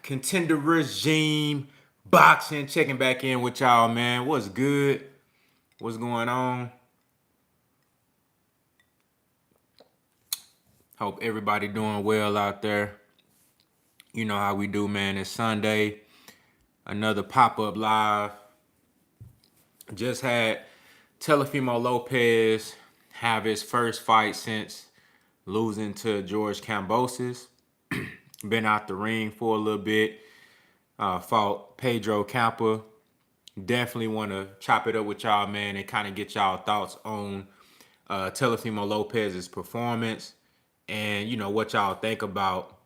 Contender regime boxing, checking back in with y'all, man. What's good? What's going on? Hope everybody doing well out there. You know how we do, man. It's Sunday. Another pop-up live. Just had Teofimo Lopez have his first fight since losing to George Kambosos. Been out the ring for a little bit. Fought Pedro Campa. Definitely want to chop it up with y'all, man, and kind of get y'all thoughts on Teofimo Lopez's performance and, you know, what y'all think about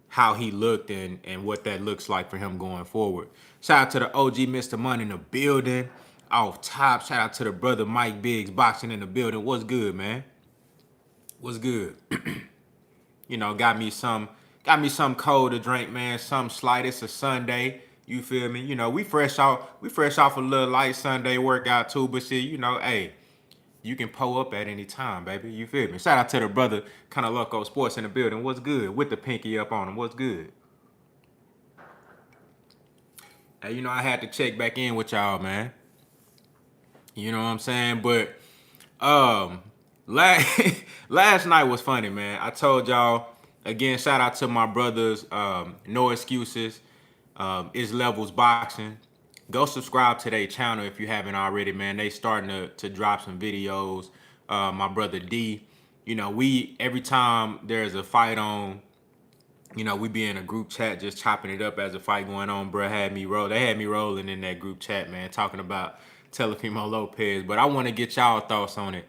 how he looked and what that looks like for him going forward. Shout out to the OG Mr. Money in the building. Off top, shout out to the brother Mike Biggs boxing in the building. What's good, man? What's good? You know, got me some cold to drink, man. Some slight. It's a Sunday. You feel me? You know, we fresh off a little light Sunday workout too. But shit, you know, hey, you can pull up at any time, baby. You feel me? Shout out to the brother Kinda Loco Sports in the building. What's good? With the pinky up on him. What's good? Hey, you know, I had to check back in with y'all, man. You know what I'm saying? But last last night was funny, man. I told y'all again. Shout out to my brothers. No excuses. Is Levels Boxing. Go subscribe to their channel if you haven't already, man. They starting to drop some videos. My brother D. You know, we every time there's a fight on, you know, we be in a group chat just chopping it up as a fight going on. Bruh had me roll. They had me rolling in that group chat, man, talking about Teofimo Lopez. But I want to get y'all thoughts on it.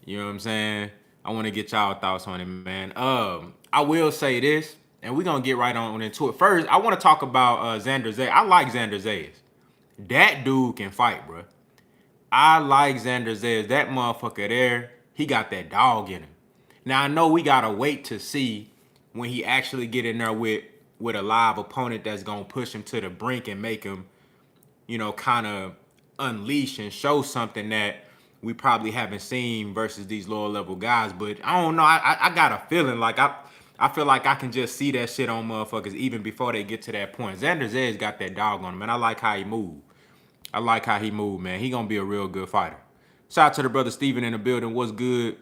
You know what I'm saying? I want to get y'all thoughts on it, man. I will say this, and we're going to get right on into it. First, I want to talk about Xander Zayas. I like Xander Zayas. That dude can fight, bro. I like Xander Zayas. That motherfucker there, he got that dog in him. Now, I know we got to wait to see when he actually get in there with a live opponent that's going to push him to the brink and make him, you know, kind of unleash and show something that we probably haven't seen versus these lower level guys. But I don't know. I got a feeling like I feel like I can just see that shit on motherfuckers even before they get to that point. Xander Zayas got that dog on him, and I like how he moved. I like how he moved, man. He gonna be a real good fighter. Shout out to the brother Steven in the building. What's good?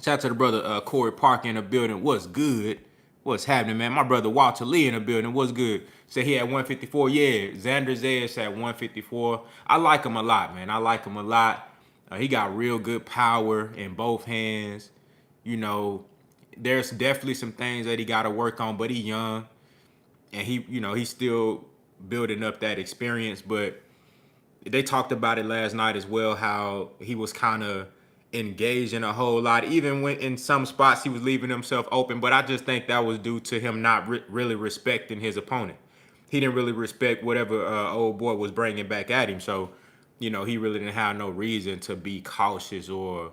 Shout out to the brother Corey Parker in the building. What's good? What's happening, man? My brother Walter Lee in the building. What's good? Said he had 154. Yeah, Xander Zayas at 154. I like him a lot, man. I like him a lot. He got real good power in both hands. You know, there's definitely some things that he got to work on, but he young. And he, you know, he's still building up that experience. But they talked about it last night as well, how he was kind of engaged in a whole lot, even when in some spots he was leaving himself open. But I just think that was due to him not really respecting his opponent. He didn't really respect whatever old boy was bringing back at him. So, you know, he really didn't have no reason to be cautious or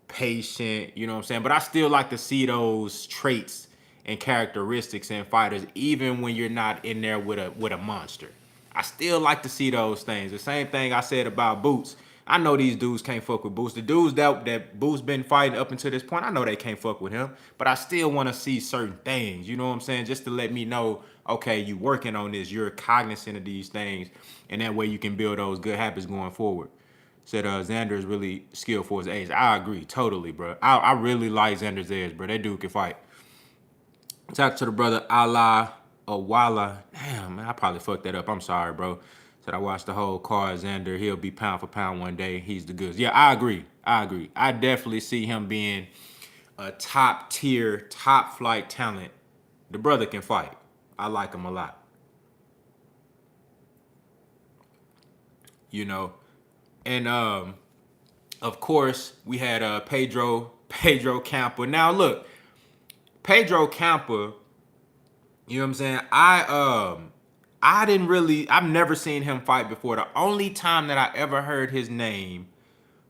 patient, you know what I'm saying? But I still like to see those traits and characteristics in fighters, even when you're not in there with a monster. I still like to see those things. The same thing I said about Boots. I know these dudes can't fuck with Boots. The dudes that Boots been fighting up until this point, I know they can't fuck with him. But I still want to see certain things, you know what I'm saying? Just to let me know, okay, you working on this. You're cognizant of these things. And that way you can build those good habits going forward. Said Xander is really skilled for his age. I agree, totally, bro. I really like Xander's edge, bro. That dude can fight. Talk to the brother Allah Awala. Damn, man, I probably fucked that up. I'm sorry, bro. Said I watched the whole card. Xander, he'll be pound for pound one day. He's the goods. Yeah, I agree. I definitely see him being a top tier, top flight talent. The brother can fight. I like him a lot. You know, and of course we had Pedro Campa. Now look, Pedro Campa, you know what I'm saying? I didn't really, I've never seen him fight before. The only time that I ever heard his name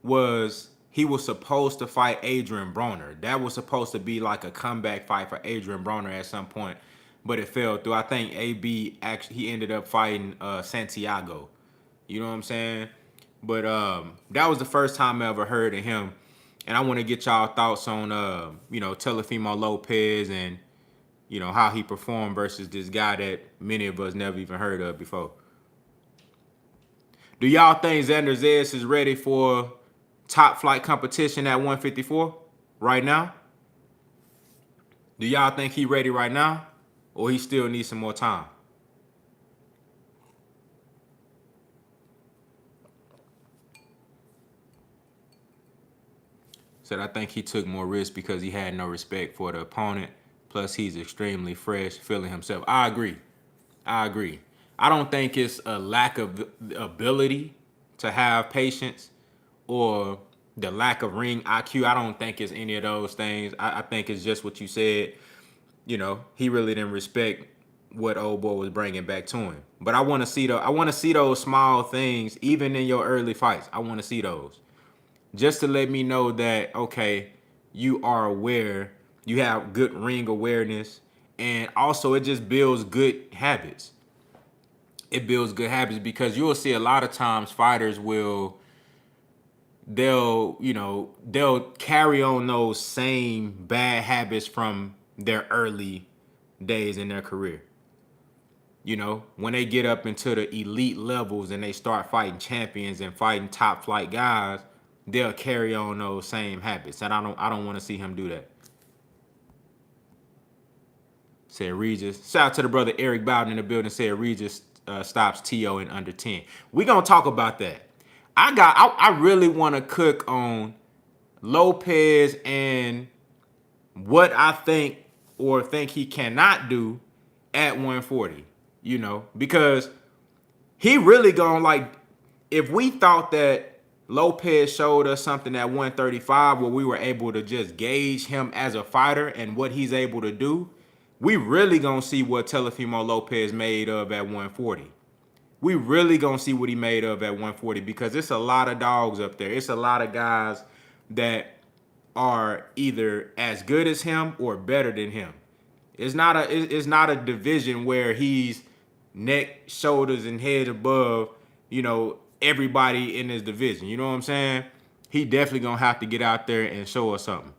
was he was supposed to fight Adrian Broner. That was supposed to be like a comeback fight for Adrian Broner at some point, but it fell through. I think AB actually he ended up fighting Santiago. You know what I'm saying? But that was the first time I ever heard of him. And I want to get y'all thoughts on you know, Teofimo Lopez and how he performed versus this guy that many of us never even heard of before. Do y'all think Xander Zayas is ready for top flight competition at 154 right now? Do y'all think he ready right now, or he still needs some more time? Said I think he took more risks because he had no respect for the opponent. Plus, he's extremely fresh, feeling himself. I agree. I don't think it's a lack of ability to have patience or the lack of ring IQ. I don't think it's any of those things. I think it's just what you said. He really didn't respect what old boy was bringing back to him. But I want to see those small things, even in your early fights. I want to see those, just to let me know that, okay, you are aware, you have good ring awareness, and also it just builds good habits. It builds good habits because you'll see a lot of times fighters they'll carry on those same bad habits from their early days in their career. When they get up into the elite levels and they start fighting champions and fighting top flight guys, they'll carry on those same habits. And I don't want to see him do that. Said Regis. Shout out to the brother Eric Bowden in the building. Said Regis stops T.O. in under 10. We're going to talk about that. I really want to cook on Lopez and what I think he cannot do at 140, because he really if we thought that Lopez showed us something at 135 where we were able to just gauge him as a fighter and what he's able to do, we really gonna see what Teofimo Lopez made of at 140. We really gonna see what he made of at 140 because it's a lot of dogs up there. It's a lot of guys that are either as good as him or better than him. It's not a division where he's neck, shoulders, and head above, everybody in his division. You know what I'm saying? He definitely gonna have to get out there and show us something.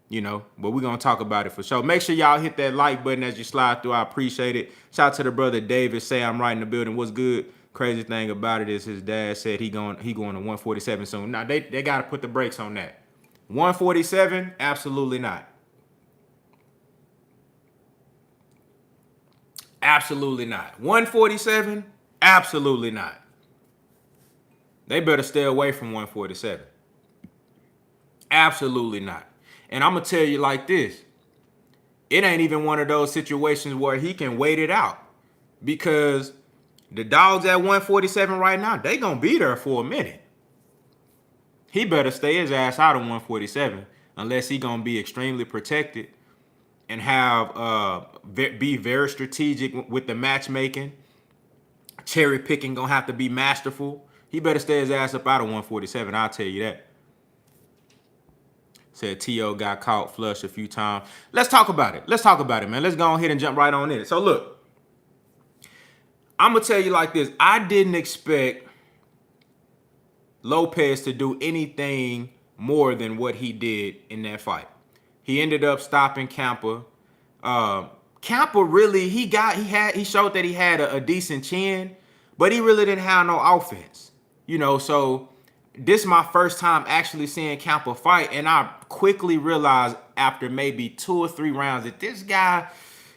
But we're gonna talk about it for sure. Make sure y'all hit that like button as you slide through. I appreciate it. Shout out to the brother David. Say I'm right in the building. What's good? Crazy thing about it is his dad said he going to 147 soon. Now they gotta put the brakes on that. 147? Absolutely not. Absolutely not. 147? Absolutely not. They better stay away from 147. Absolutely not. And I'm going to tell you like this. It ain't even one of those situations where he can wait it out. Because the dogs at 147 right now, they going to be there for a minute. He better stay his ass out of 147 unless he going to be extremely protected and be very strategic with the matchmaking. Cherry picking going to have to be masterful. He better stay his ass up out of 147, I'll tell you that. Said T.O. got caught flush a few times. Let's talk about it, man. Let's go ahead and jump right on in it. So, look. I'm going to tell you like this. I didn't expect Lopez to do anything more than what he did in that fight. He ended up stopping Campa. Campa really, he showed that he had a decent chin, but he really didn't have no offense. So this is my first time actually seeing Campa fight, and I quickly realized after maybe 2 or 3 rounds that this guy,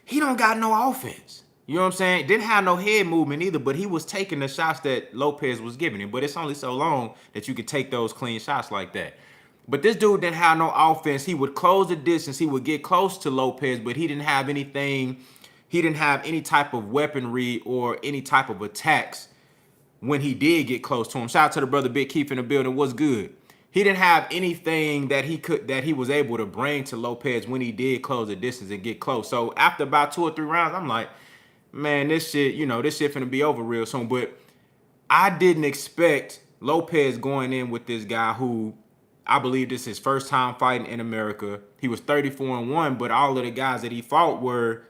he don't got no offense. You know what I'm saying? Didn't have no head movement either, but he was taking the shots that Lopez was giving him. But it's only so long that you could take those clean shots like that. But this dude didn't have no offense. He would close the distance. He would get close to Lopez, but he didn't have anything. He didn't have any type of weaponry or any type of attacks when he did get close to him. Shout out to the brother Big Keith in the building. What's good? He didn't have anything that he was able to bring to Lopez when he did close the distance and get close. So after about 2 or 3 rounds, I'm like, man, this shit finna be over real soon. But I didn't expect Lopez going in with this guy who I believe this is his first time fighting in America. He was 34-1, but all of the guys that he fought were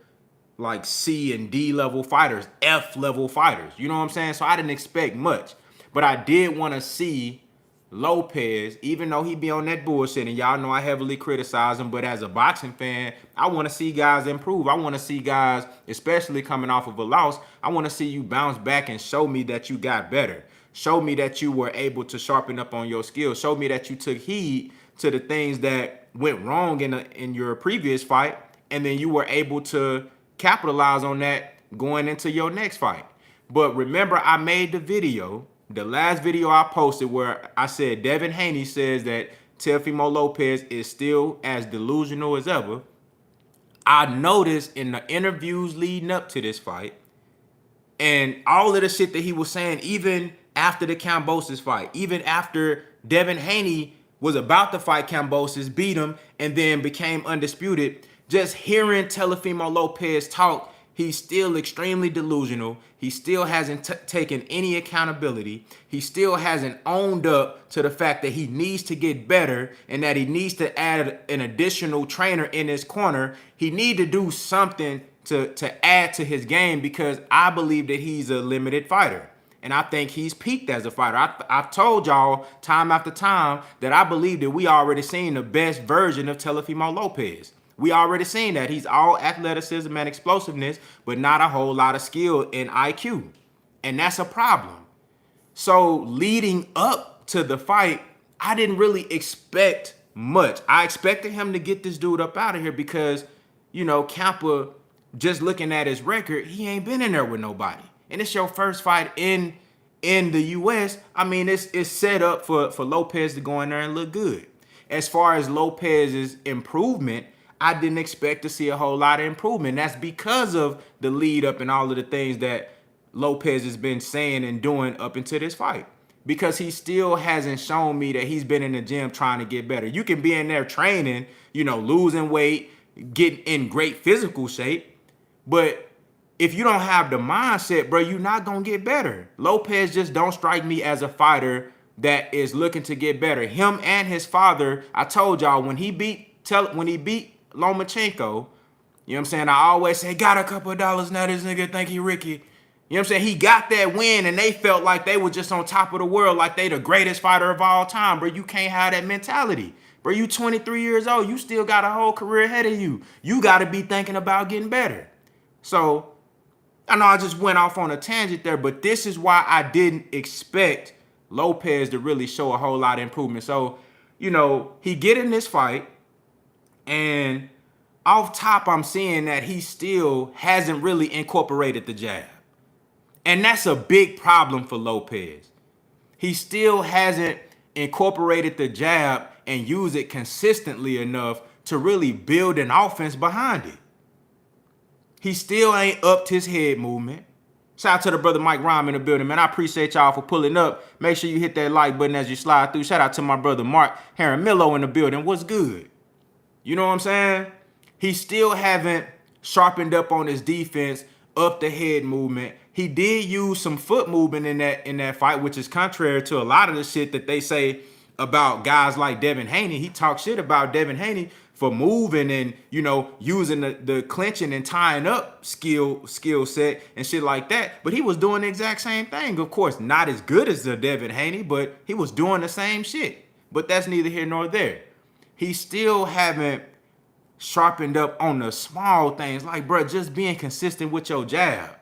like C and D level fighters, F level fighters. You know what I'm saying? So I didn't expect much. But I did want to see Lopez, even though he be on that bullshit, and y'all know I heavily criticize him, but as a boxing fan, I want to see guys improve. I want to see guys, especially coming off of a loss, I want to see you bounce back and show me that you got better. Show me that you were able to sharpen up on your skills. Show me that you took heed to the things that went wrong in your previous fight, and then you were able to capitalize on that going into your next fight. But remember, I made the last video I posted where I said Devin Haney says that Teofimo Lopez is still as delusional as ever. I noticed in the interviews leading up to this fight and all of the shit that he was saying, even after the Kambosos fight, even after Devin Haney was about to fight Kambosos, beat him, and then became undisputed, just hearing Teofimo Lopez talk, he's still extremely delusional. He still hasn't taken any accountability. He still hasn't owned up to the fact that he needs to get better and that he needs to add an additional trainer in his corner. He need to do something to add to his game, because I believe that he's a limited fighter. And I think he's peaked as a fighter. I've told y'all time after time that I believe that we already seen the best version of Teofimo Lopez. We already seen that. He's all athleticism and explosiveness, but not a whole lot of skill and IQ. And that's a problem. So leading up to the fight, I didn't really expect much. I expected him to get this dude up out of here because, you know, Campa, just looking at his record, he ain't been in there with nobody. And it's your first fight in the U.S. I mean, it's set up for Lopez to go in there and look good. As far as Lopez's improvement, I didn't expect to see a whole lot of improvement. That's because of the lead up and all of the things that Lopez has been saying and doing up until this fight. Because he still hasn't shown me that he's been in the gym trying to get better. You can be in there training, you know, losing weight, getting in great physical shape, but if you don't have the mindset, bro, you're not gonna get better. Lopez just don't strike me as a fighter that is looking to get better. Him and his father, I told y'all, when he beat Lomachenko, you know what I'm saying? I always say, got a couple of dollars now, this nigga think he Ricky. You know what I'm saying? He got that win and they felt like they were just on top of the world, like they the greatest fighter of all time, bro. You can't have that mentality. Bro, you 23 years old. You still got a whole career ahead of you. You got to be thinking about getting better. So, I know I just went off on a tangent there, but this is why I didn't expect Lopez to really show a whole lot of improvement. So, you know, he get in this fight, and off top, I'm seeing that he still hasn't really incorporated the jab. And that's a big problem for Lopez. He still hasn't incorporated the jab and use it consistently enough to really build an offense behind it. He still ain't upped his head movement. Shout out to the brother Mike Rhyme in the building, man. I appreciate y'all for pulling up. Make sure you hit that like button as you slide through. Shout out to my brother Mark Jaramillo in the building. What's good? You know what I'm saying? He still haven't sharpened up on his defense, up the head movement. He did use some foot movement in that fight, which is contrary to a lot of the shit that they say about guys like Devin Haney. He talks shit about Devin Haney for moving and, you know, using the clinching and tying up skill set and shit like that. But he was doing the exact same thing. Of course, not as good as the Devin Haney, but he was doing the same shit. But that's neither here nor there. He still haven't sharpened up on the small things. Like, bro, just being consistent with your jab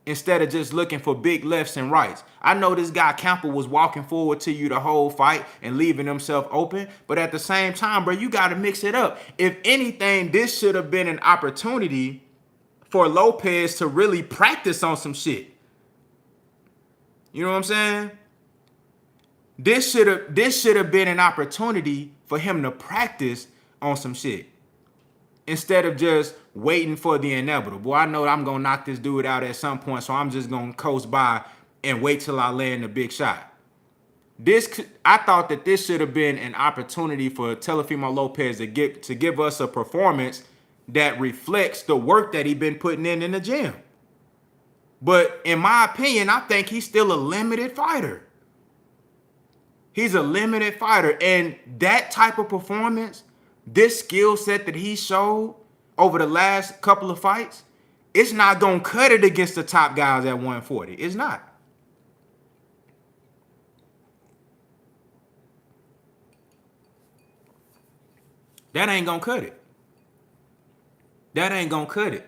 instead of just looking for big lefts and rights. I know this guy Campbell was walking forward to you the whole fight and leaving himself open, but at the same time, bro, you got to mix it up. If anything, this should have been an opportunity for Lopez to really practice on some shit. You know what I'm saying? This should have been an opportunity for him to practice on some shit instead of just waiting for the inevitable. Boy, I know I'm going to knock this dude out at some point, so I'm just going to coast by and wait till I land a big shot. I thought that this should have been an opportunity for Teofimo Lopez to give us a performance that reflects the work that he's been putting in the gym. But in my opinion, I think he's still a limited fighter. He's a limited fighter, and that type of performance, this skill set that he showed over the last couple of fights, it's not going to cut it against the top guys at 140. It's not. That ain't gonna cut it. That ain't gonna cut it.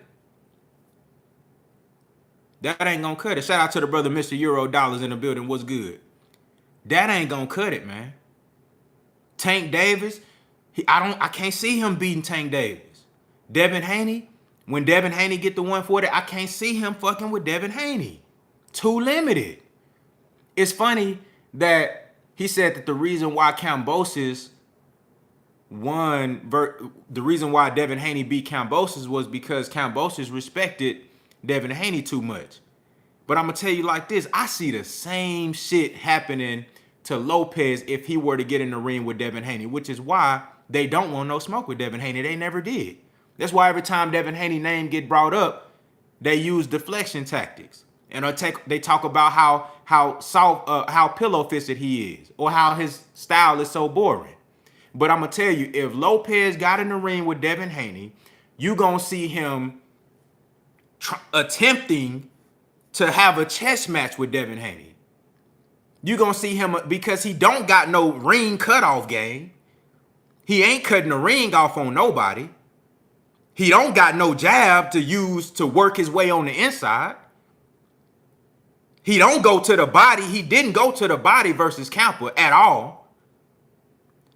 That ain't gonna cut it. Shout out to the brother Mr. Euro Dollars in the building. What's good? That ain't gonna cut it, man. Tank Davis, I can't see him beating Tank Davis. Devin Haney, when Devin Haney get the 140, I can't see him fucking with Devin Haney. Too limited. It's funny that he said that the reason why Kambosos won, the reason why Devin Haney beat Kambosos was because Kambosos respected Devin Haney too much. But I'm going to tell you like this. I see the same shit happening to Lopez if he were to get in the ring with Devin Haney, which is why they don't want no smoke with Devin Haney. They never did. That's why every time Devin Haney's name get brought up, they use deflection tactics. And they talk about how soft, how pillow-fisted he is, or how his style is so boring. But I'm going to tell you, if Lopez got in the ring with Devin Haney, you going to see him attempting to have a chess match with Devin Haney. You're going to see him because he don't got no ring cutoff game. He ain't cutting the ring off on nobody. He don't got no jab to use to work his way on the inside. He don't go to the body. He didn't go to the body versus Camper at all.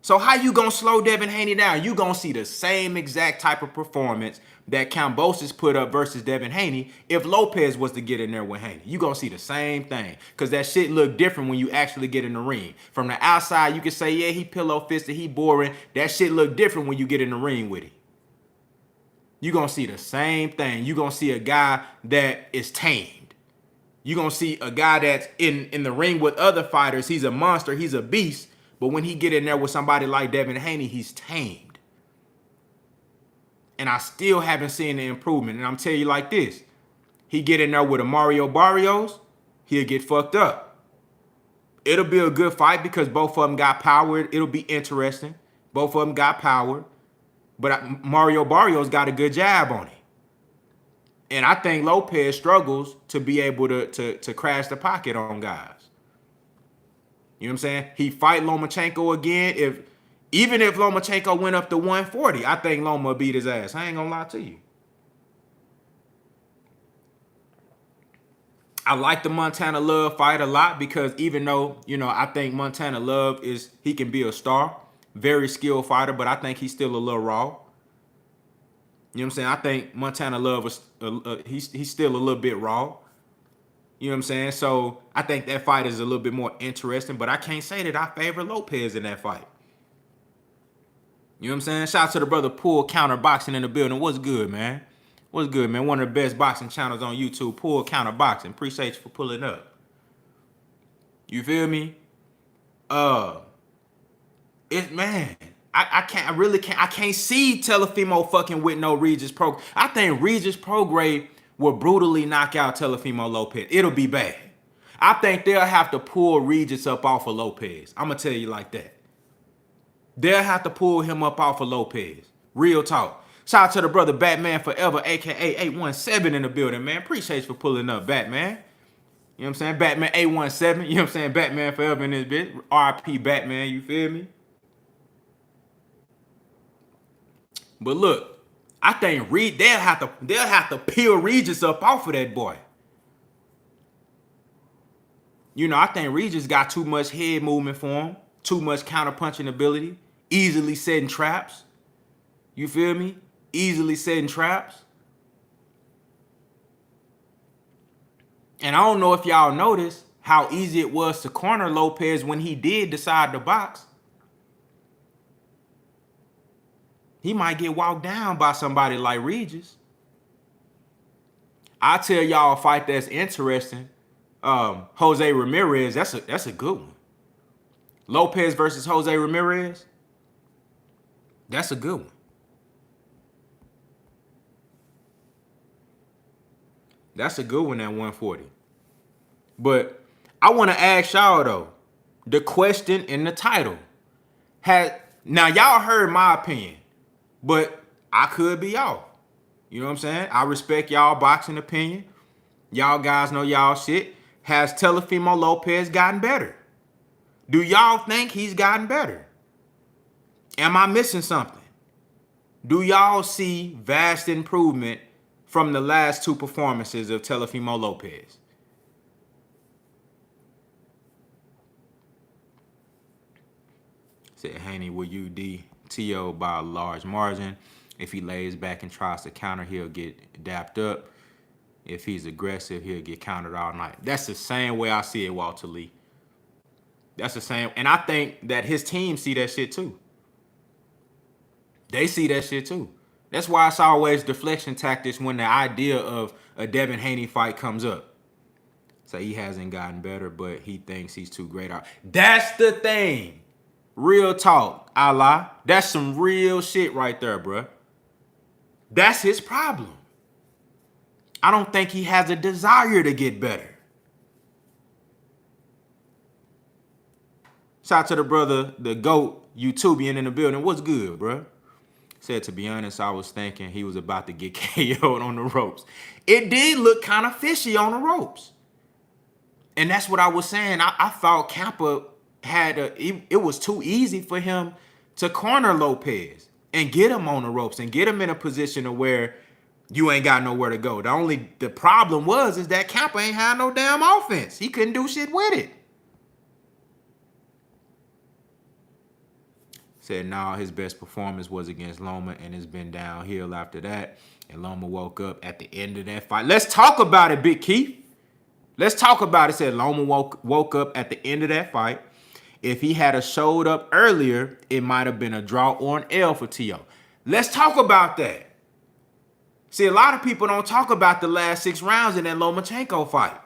So how you going to slow Devin Haney down? You going to see the same exact type of performance that Kambosos put up versus Devin Haney if Lopez was to get in there with Haney. You going to see the same thing because that shit look different when you actually get in the ring. From the outside, you can say, yeah, he pillow-fisted, he boring. That shit look different when you get in the ring with him. You going to see the same thing. You going to see a guy that is tamed. You going to see a guy that's in the ring with other fighters. He's a monster. He's a beast. But when he get in there with somebody like Devin Haney, he's tamed. And I still haven't seen the improvement. And I'm telling you like this. He get in there with a Mario Barrios, he'll get fucked up. It'll be a good fight because both of them got power. It'll be interesting. Both of them got power. But Mario Barrios got a good jab on him. And I think Lopez struggles to be able to crash the pocket on guys. You know what I'm saying? He fight Lomachenko again. Even if Lomachenko went up to 140, I think Loma beat his ass. I ain't gonna lie to you. I like the Montana Love fight a lot because even though, I think Montana Love he can be a star, very skilled fighter, but I think he's still a little raw. You know what I'm saying? I think Montana Love was he's still a little bit raw. You know what I'm saying? So I think that fight is a little bit more interesting, but I can't say that I favor Lopez in that fight. You know what I'm saying? Shout out to the brother Pull Counter Boxing in the building. What's good, man? What's good, man? One of the best boxing channels on YouTube, Pull Counter Boxing. Appreciate you for pulling up. You feel me? I can't see Teofimo fucking with no Regis Pro. I think Regis Prograde will brutally knock out Teofimo Lopez. It'll be bad. I think they'll have to pull Regis up off of Lopez. I'm going to tell you like that. They'll have to pull him up off of Lopez. Real talk. Shout out to the brother Batman Forever, a.k.a. 817 in the building, man. Appreciate you for pulling up, Batman. You know what I'm saying? Batman 817. You know what I'm saying? Batman Forever in this bitch. RP Batman, you feel me? But look. I think they'll have to peel Regis up off of that boy. I think Regis got too much head movement for him, too much counter-punching ability, easily setting traps. You feel me? Easily setting traps. And I don't know if y'all noticed how easy it was to corner Lopez when he did decide to box. He might get walked down by somebody like Regis. I tell y'all a fight that's interesting. Jose Ramirez, that's a good one. Lopez versus Jose Ramirez, that's a good one. That's a good one at 140. But I want to ask y'all though, the question in the title. Now y'all heard my opinion. But I could be off. You know what I'm saying? I respect y'all boxing opinion. Y'all guys know y'all shit. Has Teofimo Lopez gotten better? Do y'all think he's gotten better? Am I missing something? Do y'all see vast improvement from the last two performances of Teofimo Lopez? Said Haney will UD TO by a large margin. If he lays back and tries to counter, he'll get dapped up. If he's aggressive, he'll get countered all night. That's the same way I see it, Walter Lee. That's the same. And I think that his team see that shit too. They see that shit too. That's why it's always deflection tactics when the idea of a Devin Haney fight comes up. So he hasn't gotten better, but he thinks he's too great out. That's the thing. Real talk, Allah. That's some real shit right there, bruh. That's his problem. I don't think he has a desire to get better. Shout out to the brother, the GOAT, YouTubian in the building. What's good, bruh? Said, to be honest, I was thinking he was about to get KO'd on the ropes. It did look kind of fishy on the ropes. And that's what I was saying. I thought Campa it was too easy for him to corner Lopez and get him on the ropes and get him in a position of where you ain't got nowhere to go. The problem is that Campa ain't had no damn offense. He couldn't do shit with it. Said, no, his best performance was against Loma, and it's been downhill after that. And Loma woke up at the end of that fight. Let's talk about it, Big Keith. Let's talk about it. Said Loma woke up at the end of that fight. If he had showed up earlier, it might have been a draw or an L for T.O. Let's talk about that. See, a lot of people don't talk about the last 6 rounds in that Lomachenko fight.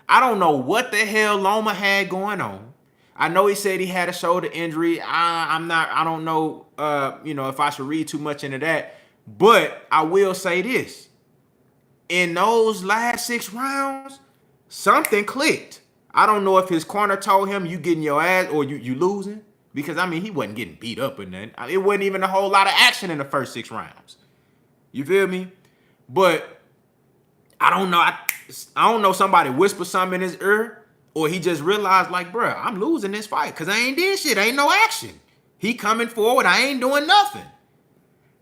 I don't know what the hell Loma had going on. I know he said he had a shoulder injury. I don't know, if I should read too much into that. But I will say this. In those last 6 rounds, something clicked. I don't know if his corner told him you getting your ass or you losing. Because, he wasn't getting beat up or nothing. It wasn't even a whole lot of action in the first 6 rounds. You feel me? But I don't know. I don't know, somebody whispered something in his ear. Or he just realized, like, bruh, I'm losing this fight because I ain't did shit. Ain't no action. He coming forward. I ain't doing nothing.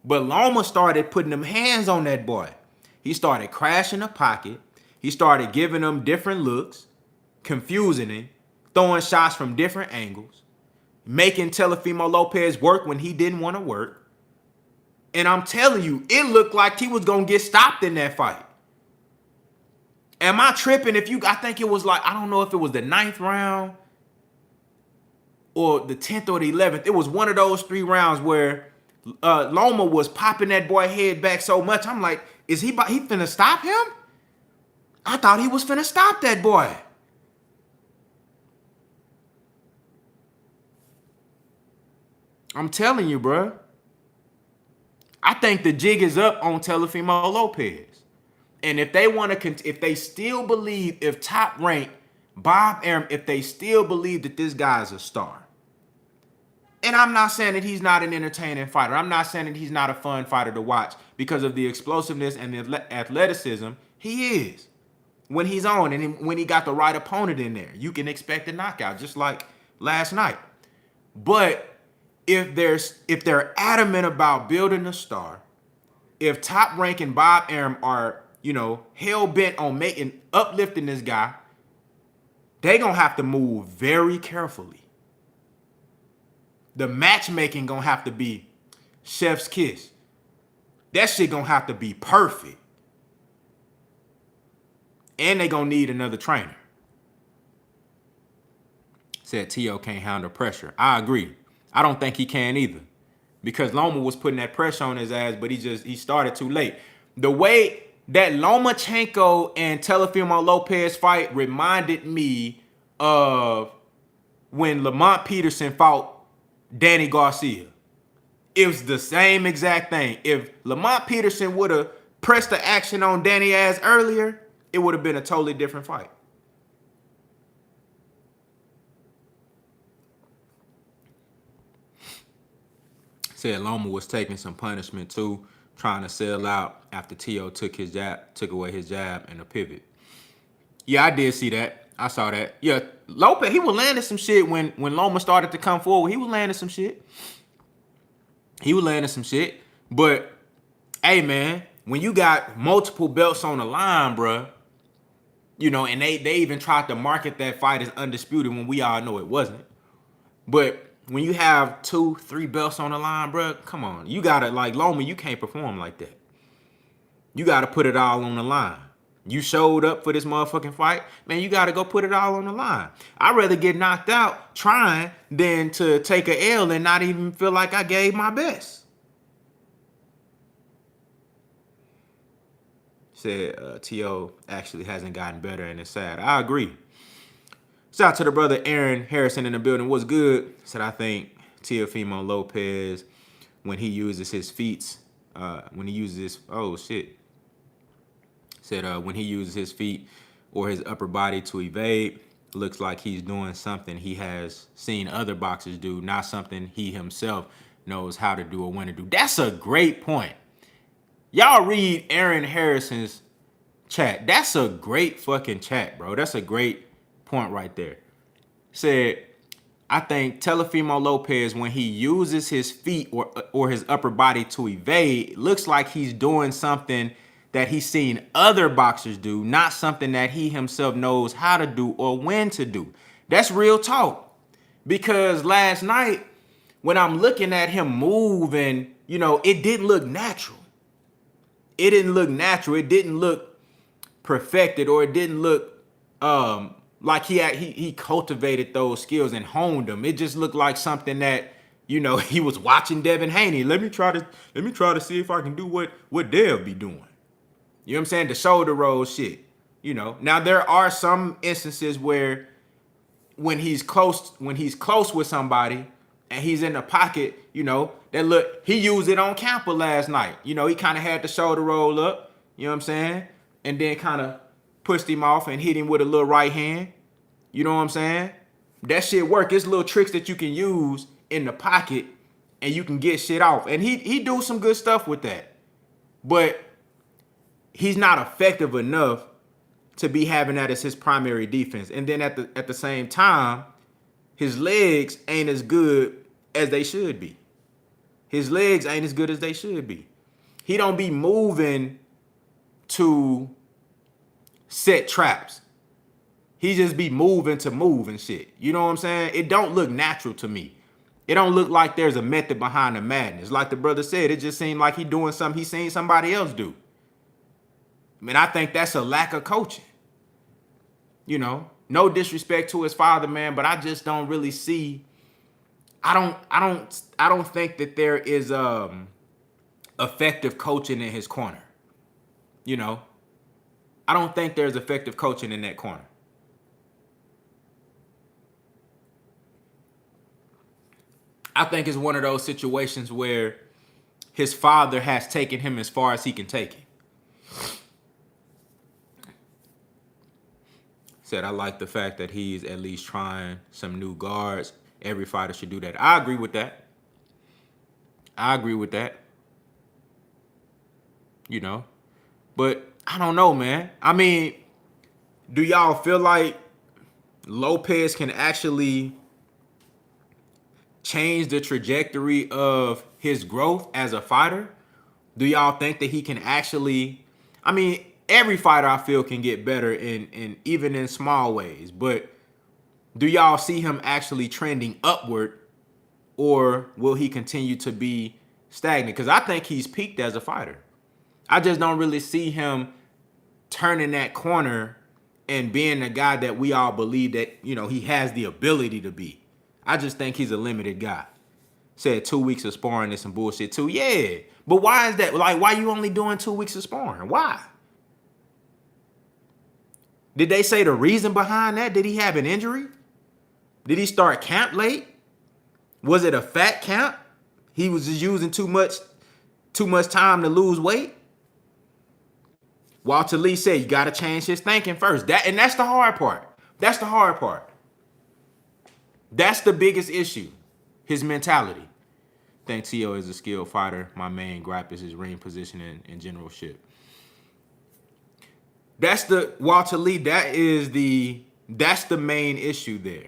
But Loma started putting them hands on that boy. He started crashing the pocket. He started giving him different looks, confusing him, throwing shots from different angles, making Teofimo Lopez work when he didn't want to work. And I'm telling you, it looked like he was going to get stopped in that fight. Am I tripping I think it was I don't know if it was the 9th round or the 10th or the 11th. It was one of those 3 rounds where Loma was popping that boy head back so much. I'm like, is he finna stop him? I thought he was finna stop that boy. I'm telling you, bro. I think the jig is up on Teofimo Lopez. And if they still believe, if Top Rank, Bob Arum, if they still believe that this guy's a star, and I'm not saying that he's not an entertaining fighter. I'm not saying that he's not a fun fighter to watch because of the explosiveness and the athleticism. He is. When he's on and when he got the right opponent in there, you can expect a knockout, just like last night. But if they're adamant about building a star, if Top Rank and Bob Arum are hell-bent on uplifting this guy, they gonna have to move very carefully. The matchmaking gonna have to be chef's kiss. That shit gonna have to be perfect. And they gonna need another trainer. Said T.O. can't handle pressure. I agree. I don't think he can either. Because Loma was putting that pressure on his ass, but he started too late. The way that Lomachenko and Teofimo Lopez fight reminded me of when Lamont Peterson fought Danny Garcia. It was the same exact thing. If Lamont Peterson would have pressed the action on Danny ass earlier, it would have been a totally different fight. Said Loma was taking some punishment too, trying to sell out after T.O. took away his jab and a pivot. Yeah, I did see that. I saw that. Yeah, Lopez, he was landing some shit when Loma started to come forward. He was landing some shit. But hey, man, when you got multiple belts on the line, bruh, you know, and they even tried to market that fight as undisputed when we all know it wasn't. But when you have 2, 3 belts on the line, bruh, come on. You gotta, like Loma, you can't perform like that. You gotta put it all on the line. You showed up for this motherfucking fight, man, you gotta go put it all on the line. I'd rather get knocked out trying than to take a L and not even feel like I gave my best. Said T.O. actually hasn't gotten better and it's sad. I agree. Shout out to the brother Aaron Harrison in the building. What's good? Said I think Teofimo Lopez, when he uses his feet, when he uses his, oh shit. Said when he uses his feet or his upper body to evade, looks like he's doing something he has seen other boxers do, not something he himself knows how to do or when to do. That's a great point. Y'all read Aaron Harrison's chat. That's a great fucking chat, bro. That's a great point right there. Said, I think Teofimo Lopez, when he uses his feet or his upper body to evade, looks like he's doing something that he's seen other boxers do, not something that he himself knows how to do or when to do. That's real talk. Because last night, when I'm looking at him move and, you know, it didn't look natural. It didn't look natural. It didn't look perfected, or it didn't look like he cultivated those skills and honed them. It just looked like something that, you know, he was watching Devin Haney. Let me try to see if I can do what Dev be doing. You know what I'm saying? The shoulder roll shit. You know. Now there are some instances where when he's close with somebody and he's in the pocket, you know, that look, he used it on Camper last night. You know, he kind of had the shoulder roll up, you know what I'm saying? And then kind of pushed him off and hit him with a little right hand. You know what I'm saying? That shit work. It's little tricks that you can use in the pocket and you can get shit off. And he do some good stuff with that. But he's not effective enough to be having that as his primary defense. And then at the same time, his legs ain't as good as they should be. His legs ain't as good as they should be. He don't be moving to set traps. He just be moving to move and shit. You know what I'm saying? It don't look natural to me. It don't look like there's a method behind the madness. Like the brother said, it just seemed like he doing something he seen somebody else do. I mean, I think that's a lack of coaching. You know, no disrespect to his father, man, but I just don't really see. I don't think that there is effective coaching in his corner. You know, I don't think there's effective coaching in that corner. I think it's one of those situations where his father has taken him as far as he can take him. Said, I like the fact that he's at least trying some new guards. Every fighter should do that. I agree with that. You know, but I don't know, man. I mean, do y'all feel like Lopez can actually change the trajectory of his growth as a fighter? Do y'all think that he can actually, I mean, every fighter I feel can get better in even in small ways, but do y'all see him actually trending upward, or will he continue to be stagnant? Because I think he's peaked as a fighter. I just don't really see him turning that corner and being the guy that we all believe that, you know, he has the ability to be. I just think he's a limited guy. Said 2 weeks of sparring is some bullshit too. Yeah, but why is that? Like, why you only doing 2 weeks of sparring? Why? Did they say the reason behind that? Did he have an injury? Did he start camp late? Was it a fat camp? He was just using too much time to lose weight? Walter Lee said you got to change his thinking first. That's the hard part. That's the hard part. That's the biggest issue. His mentality. I think T.O. is a skilled fighter. My main gripe is his ring position and generalship. That's the Walter Lee. That's the main issue there.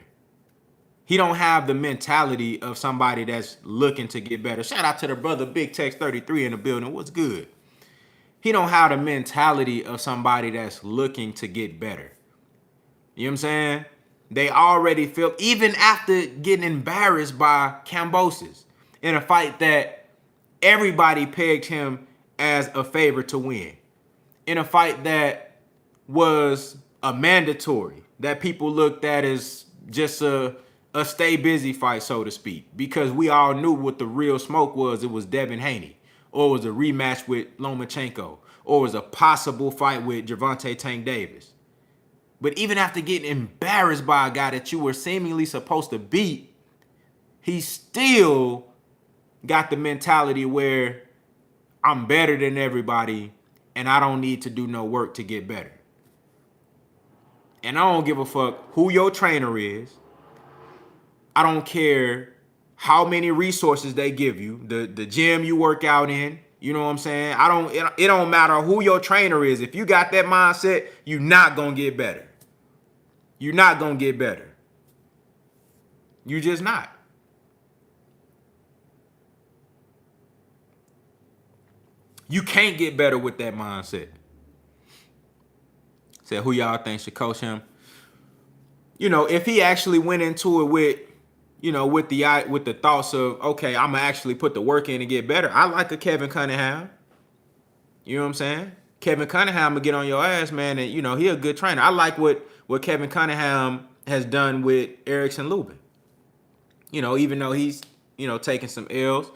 He don't have the mentality of somebody that's looking to get better. Shout out to the brother Big Tex 33 in the building. What's good? He don't have the mentality of somebody that's looking to get better. You know what I'm saying? They already feel, even after getting embarrassed by Kambosos in a fight that everybody pegged him as a favorite to win, in a fight that was a mandatory, that people looked at as just a stay busy fight, so to speak, because we all knew what the real smoke was. It was Devin Haney, or it was a rematch with Lomachenko, or it was a possible fight with Gervonta Tank Davis. But even after getting embarrassed by a guy that you were seemingly supposed to beat, he still got the mentality where I'm better than everybody and I don't need to do no work to get better. And I don't give a fuck who your trainer is. I don't care how many resources they give you, the gym you work out in. You know what I'm saying? It don't matter who your trainer is. If you got that mindset, you're not going to get better. You're not going to get better. You just not. You can't get better with that mindset. Said, who y'all think should coach him? You know, if he actually went into it with, you know, with the thoughts of, okay, I'm gonna actually put the work in and get better. I like a Kevin Cunningham. You know what I'm saying? Kevin Cunningham will get on your ass, man, and you know he a good trainer. I like what Kevin Cunningham has done with Erickson Lubin. You know, even though he's, you know, taking some L's,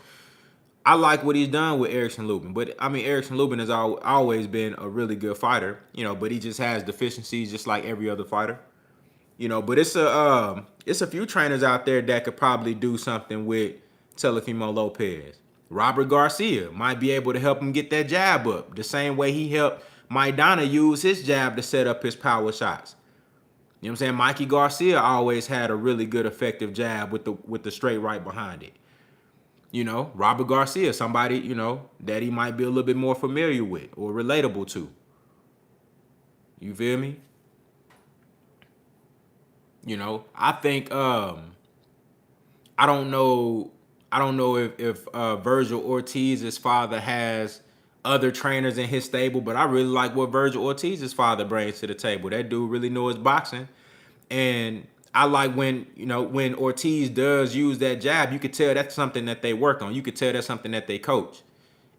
I like what he's done with Erickson Lubin. But I mean, Erickson Lubin has always been a really good fighter, you know, but he just has deficiencies just like every other fighter. You know, but it's a few trainers out there that could probably do something with Teofimo Lopez. Robert Garcia might be able to help him get that jab up the same way he helped Maidana use his jab to set up his power shots. You know what I'm saying? Mikey Garcia always had a really good effective jab with the straight right behind it. You know, Robert Garcia, somebody, you know, that he might be a little bit more familiar with or relatable to. You feel me? You know, I think I don't know if Virgil Ortiz's father has other trainers in his stable, but I really like what Virgil Ortiz's father brings to the table. That dude really knows boxing. And I like when Ortiz does use that jab, you could tell that's something that they work on. You could tell that's something that they coach.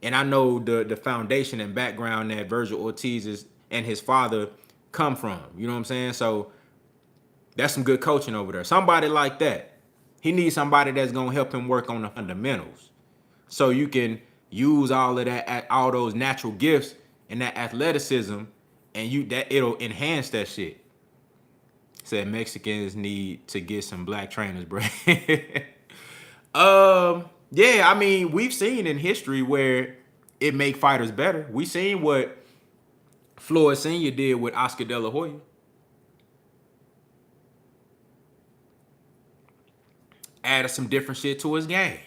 And I know the foundation and background that Virgil Ortiz and his father come from. You know what I'm saying? So that's some good coaching over there. Somebody like that. He needs somebody that's going to help him work on the fundamentals. So you can use all of that, all those natural gifts and that athleticism, and it'll enhance that shit. Said Mexicans need to get some black trainers, bro. Yeah, I mean, we've seen in history where it make fighters better. We seen what Floyd Sr. did with Oscar De La Hoya. Added some different shit to his game.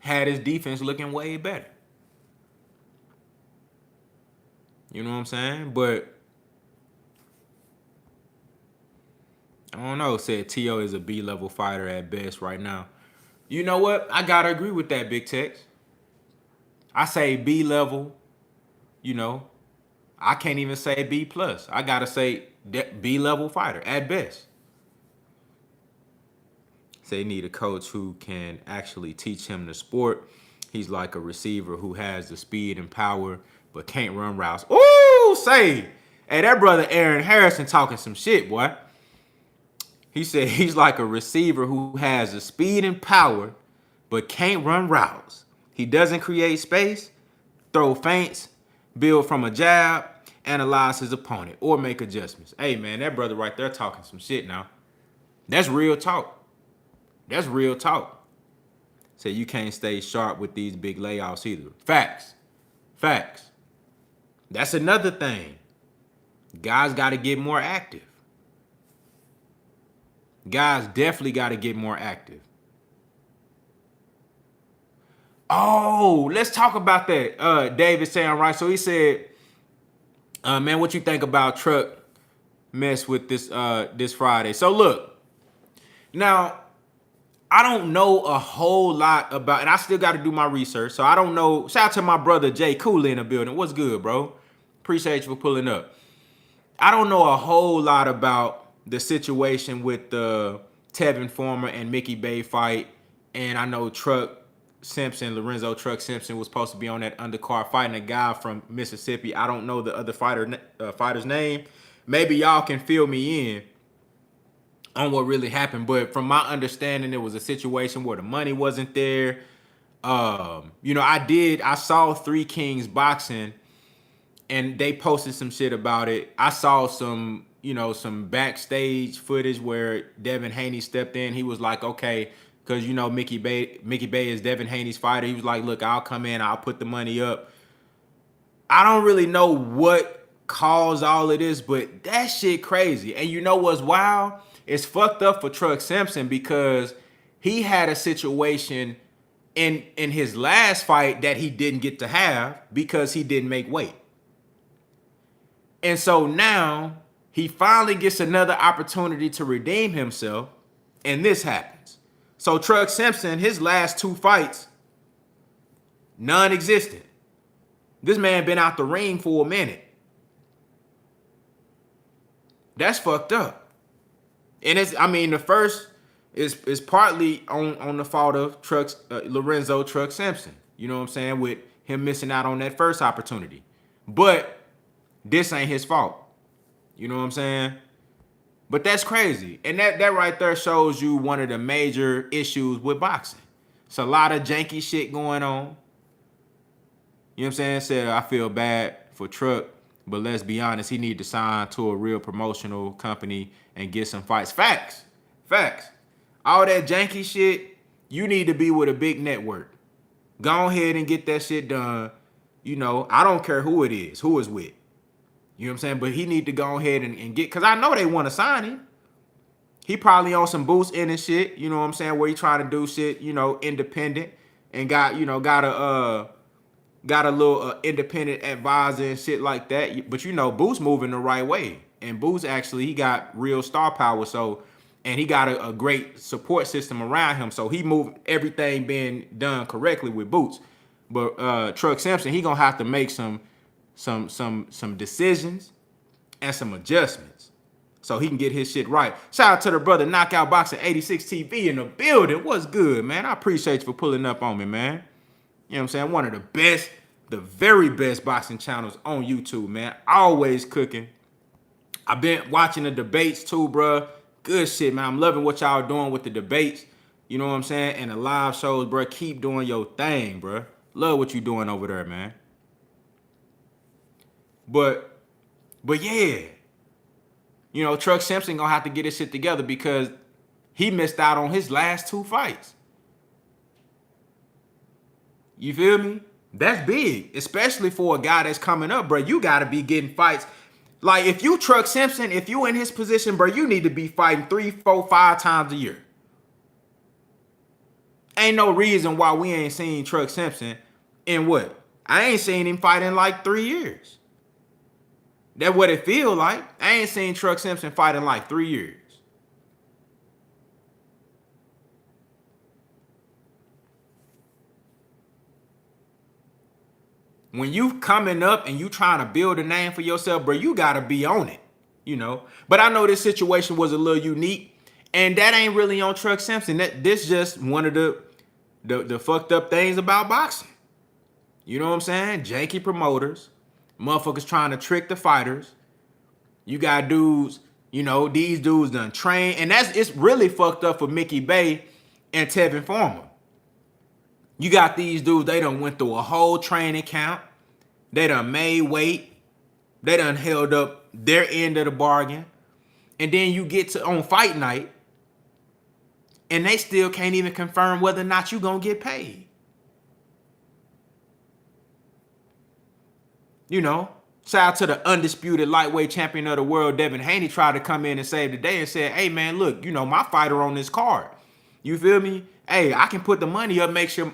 Had his defense looking way better. You know what I'm saying? But I don't know. Said T.O. is a B-level fighter at best right now. You know what? I gotta agree with that, Big Tex. I say B-level. You know, I can't even say B+. I gotta say B-level fighter at best. They need a coach who can actually teach him the sport. He's like a receiver who has the speed and power, but can't run routes. Ooh, hey, that brother Aaron Harrison talking some shit, boy. He said he's like a receiver who has the speed and power, but can't run routes. He doesn't create space, throw feints, build from a jab, analyze his opponent, or make adjustments. Hey, man, that brother right there talking some shit now. That's real talk. That's real talk. So you can't stay sharp with these big layoffs either. Facts. Facts. That's another thing. Guys got to get more active. Guys definitely got to get more active. Oh, let's talk about that. David saying right. So he said, man, what you think about Truck mess with this Friday? So look, now I don't know a whole lot about, and I still got to do my research. So I don't know. Shout out to my brother Jay Cooley in the building. What's good, bro? Appreciate you for pulling up. I don't know a whole lot about the situation with the Tevin Farmer and Mickey Bay fight, and I know Lorenzo Truck Simpson was supposed to be on that undercard fighting a guy from Mississippi. I don't know the other fighter's name. Maybe y'all can fill me in on what really happened, but from my understanding, it was a situation where the money wasn't there. I saw Three Kings Boxing, and they posted some shit about it. I saw some backstage footage where Devin Haney stepped in. He was like, okay, because Mickey Bay is Devin Haney's fighter. He was like, look, I'll come in, I'll put the money up. I don't really know what caused all of this, but that shit crazy. And you know what's wild? It's fucked up for Truck Simpson because he had a situation in his last fight that he didn't get to have because he didn't make weight. And so now he finally gets another opportunity to redeem himself, and this happens. So Truck Simpson, his last 2 fights, non-existent. This man been out the ring for a minute. That's fucked up. And the first is partly on the fault of Lorenzo Truck Simpson. You know what I'm saying? With him missing out on that first opportunity. But this ain't his fault. You know what I'm saying? But that's crazy. And that right there shows you one of the major issues with boxing. It's a lot of janky shit going on. You know what I'm saying? Said, I feel bad for Truck, but let's be honest, he need to sign to a real promotional company and get some fights. Facts. All that janky shit, you need to be with a big network. Go ahead and get that shit done. I don't care who it is, who is with. You know what I'm saying? But he need to go ahead and get, because I know they want to sign him. He probably on some boost in and shit, you know what I'm saying, where he trying to do shit, independent, and got a little independent advisor and shit like that. But Boost moving the right way. And Boost actually, he got real star power. So, and he got a great support system around him. So he moved everything being done correctly with Boots. But Truck Simpson, he gonna have to make some decisions and some adjustments so he can get his shit right. Shout out to the brother Knockout Boxing 86 TV in the building. What's good, man? I appreciate you for pulling up on me, man. You know what I'm saying? One of the very best boxing channels on YouTube, man. Always cooking. I've been watching the debates too, bro. Good shit, man. I'm loving what y'all doing with the debates. You know what I'm saying? And the live shows, bro. Keep doing your thing, bro. Love what you doing over there, man. But yeah. Truck Simpson gonna have to get his shit together because he missed out on his last 2 fights. You feel me? That's big, especially for a guy that's coming up, bro. You got to be getting fights. Like, if you Truck Simpson, if you in his position, bro, you need to be fighting 3, 4, 5 times a year. Ain't no reason why we ain't seen Truck Simpson in what? I ain't seen him fight in like 3 years. That's what it feel like. I ain't seen Truck Simpson fight in like 3 years. When you coming up and you trying to build a name for yourself, bro, you got to be on it, But I know this situation was a little unique, and that ain't really on Truck Simpson. This just one of the fucked up things about boxing. You know what I'm saying? Janky promoters, motherfuckers trying to trick the fighters. You got dudes, these dudes done train, and it's really fucked up for Mickey Bay and Tevin Farmer. You got these dudes, they done went through a whole training camp. They done made weight. They done held up their end of the bargain. And then you get to on fight night, and they still can't even confirm whether or not you gonna get paid. Shout out to the undisputed lightweight champion of the world, Devin Haney, tried to come in and save the day and said, hey, man, look, my fighter on this card. You feel me? Hey, I can put the money up, make sure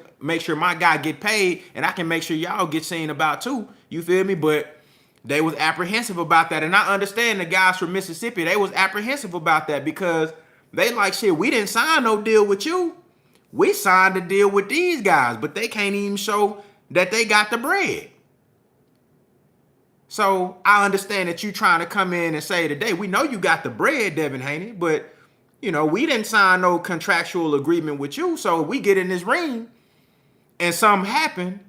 my guy get paid, and I can make sure y'all get seen about too. You feel me? But they was apprehensive about that. And I understand the guys from Mississippi, they was apprehensive about that because they like, shit, we didn't sign no deal with you. We signed a deal with these guys, but they can't even show that they got the bread. So I understand that you trying to come in and say today, we know you got the bread, Devin Haney, but we didn't sign no contractual agreement with you. So if we get in this ring and something happen,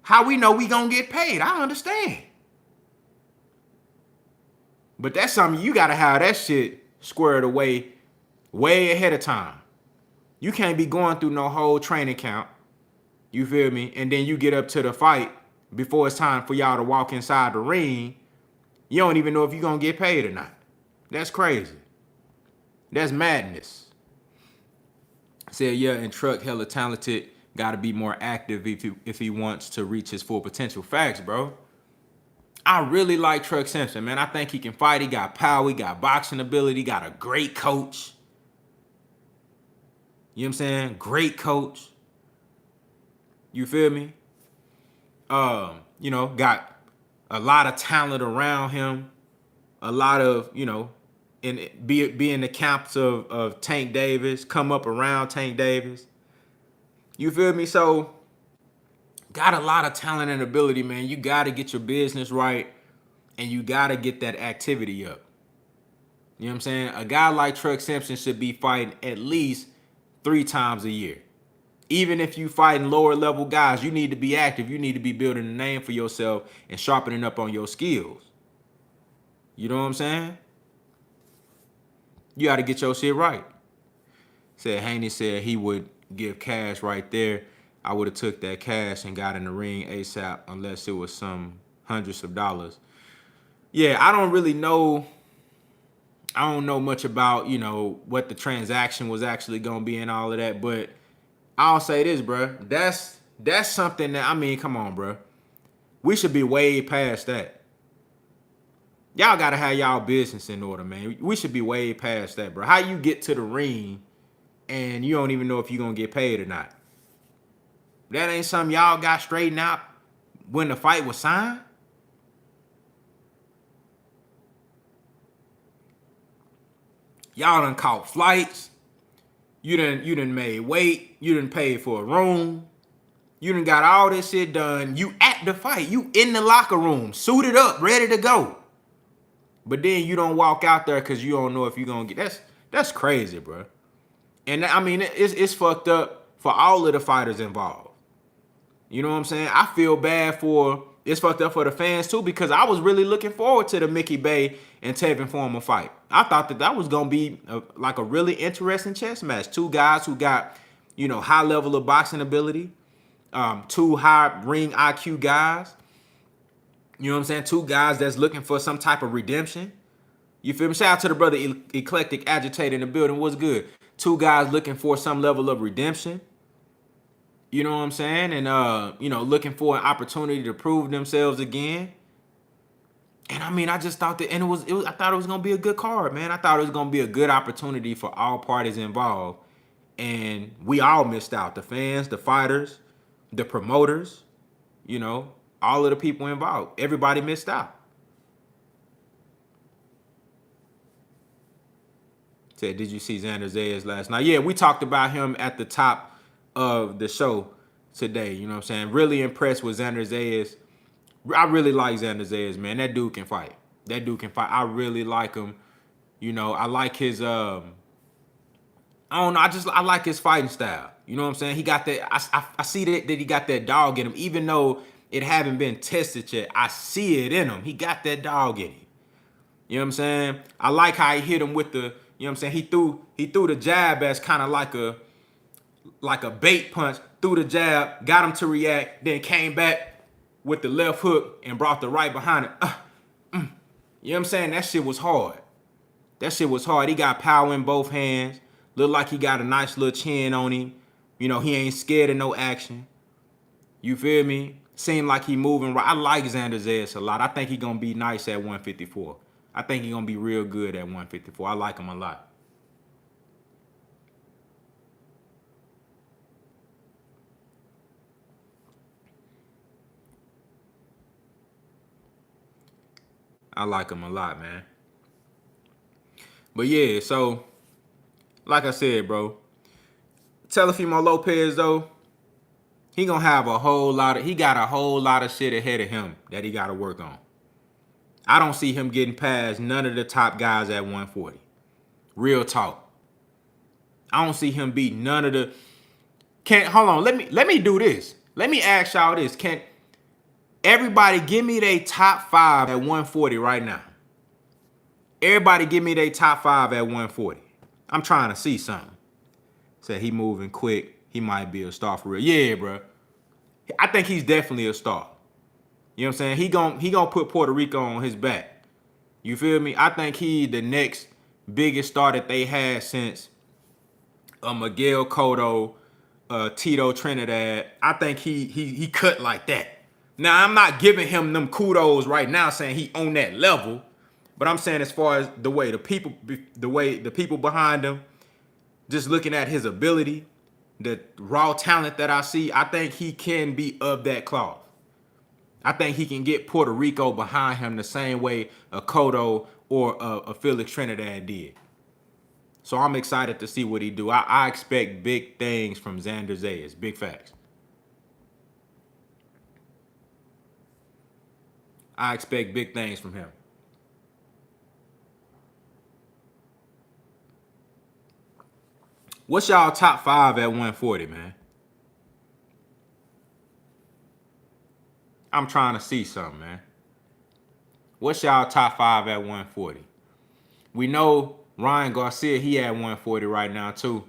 how we know we gonna get paid? I understand. But that's something you gotta have that shit squared away way ahead of time. You can't be going through no whole training camp. You feel me? And then you get up to the fight before it's time for y'all to walk inside the ring. You don't even know if you're going to get paid or not. That's crazy. That's madness. Said, yeah, and Truck hella talented. Got to be more active if he wants to reach his full potential. Facts, bro. I really like Truck Simpson, man. I think he can fight. He got power. He got boxing ability. Got a great coach. You know what I'm saying? Great coach. You feel me? Got a lot of talent around him. A lot of, be in the camps of Tank Davis, come up around Tank Davis. You feel me? So, got a lot of talent and ability, man. You got to get your business right, and you got to get that activity up. You know what I'm saying? A guy like Truck Simpson should be fighting at least 3 times a year. Even if you fighting lower level guys, you need to be active. You need to be building a name for yourself and sharpening up on your skills. You know what I'm saying? You got to get your shit right. Said Haney said he would give cash right there. I would have took that cash and got in the ring ASAP unless it was some hundreds of dollars. Yeah, I don't really know. I don't know much about, what the transaction was actually going to be and all of that, but I'll say this, bro. That's something that, come on, bro. We should be way past that. Y'all got to have y'all business in order, man. We should be way past that, bro. How you get to the ring and you don't even know if you're going to get paid or not? That ain't something y'all got straightened out when the fight was signed? Y'all done caught flights. You done made weight. You done paid for a room. You done got all this shit done. You at the fight. You in the locker room, suited up, ready to go. But then you don't walk out there because you don't know if you're going to get... That's crazy, bro. And, it's fucked up for all of the fighters involved. You know what I'm saying? I feel bad for... It's fucked up for the fans, too, because I was really looking forward to the Mickey Bey and Teofimo fight. I thought that was going to be a really interesting chess match. 2 guys who got, high level of boxing ability. 2 high ring IQ guys. You know what I'm saying? 2 guys that's looking for some type of redemption. You feel me? Shout out to the brother Eclectic Agitator in the building. What's good? 2 guys looking for some level of redemption. You know what I'm saying? And, looking for an opportunity to prove themselves again. And, I just thought that, and I thought it was going to be a good card, man. I thought it was going to be a good opportunity for all parties involved. And we all missed out. The fans, the fighters, the promoters, all of the people involved. Everybody missed out. Said, did you see Xander Zayas last night? Yeah, we talked about him at the top of the show today. You know what I'm saying? Really impressed with Xander Zayas. I really like Xander Zayas, man. That dude can fight. I really like him. I like his I don't know. I like his fighting style. You know what I'm saying? He got that. I see that he got that dog in him. Even though it haven't been tested yet, I see it in him. He got that dog in him. You know what I'm saying? I like how he hit him with the. You know what I'm saying? He threw the jab as kind of like a bait punch. Threw the jab, got him to react, then came back with the left hook and brought the right behind it. You know what I'm saying? That shit was hard. He got power in both hands. Looked like he got a nice little chin on him. He ain't scared of no action. You feel me? Seemed like he moving right. I like Xander Zayas a lot. I think he going to be nice at 154. I think he going to be real good at 154. I like him a lot. I like him a lot, man. But yeah, so like I said, bro, Teofimo Lopez, though, he got a whole lot of shit ahead of him that he got to work on. I don't see him getting past none of the top guys at 140. Real talk. I don't see him beating none of the. Hold on? Let me do this. Let me ask y'all this. Can everybody give me their top 5 at 140 right now? Everybody give me their top 5 at 140. I'm trying to see something. Said he moving quick. He might be a star for real. Yeah, bro. I think he's definitely a star. You know what I'm saying? He gonna put Puerto Rico on his back. You feel me? I think he the next biggest star that they had since Miguel Cotto, Tito Trinidad. I think he cut like that. Now, I'm not giving him them kudos right now saying he on that level, but I'm saying as far as the way the people behind him, just looking at his ability, the raw talent that I see, I think he can be of that cloth. I think he can get Puerto Rico behind him the same way a Cotto or a Felix Trinidad did. So I'm excited to see what he do. I expect big things from Xander Zayas. Big facts. I expect big things from him. What's y'all top 5 at 140, man? I'm trying to see something, man. What's y'all top 5 at 140? We know Ryan Garcia, he at 140 right now, too.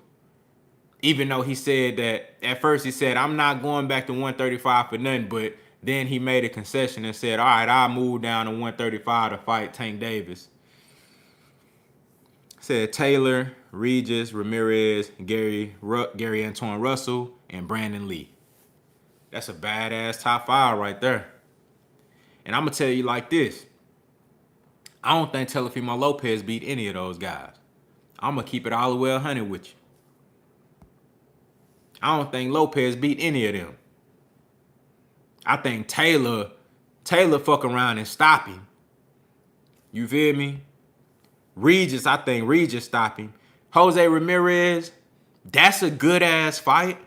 Even though he said that, at first he said, I'm not going back to 135 for nothing, but then he made a concession and said, all right, I'll move down to 135 to fight Tank Davis. Said Taylor, Regis, Ramirez, Gary Antoine Russell, and Brandon Lee. That's a badass top 5 right there. And I'm going to tell you like this. I don't think Teofimo Lopez beat any of those guys. I'm going to keep it all the way 100 with you. I don't think Lopez beat any of them. I think Taylor fuck around and stop him. You feel me? I think Regis stop him. Jose Ramirez, that's a good-ass fight.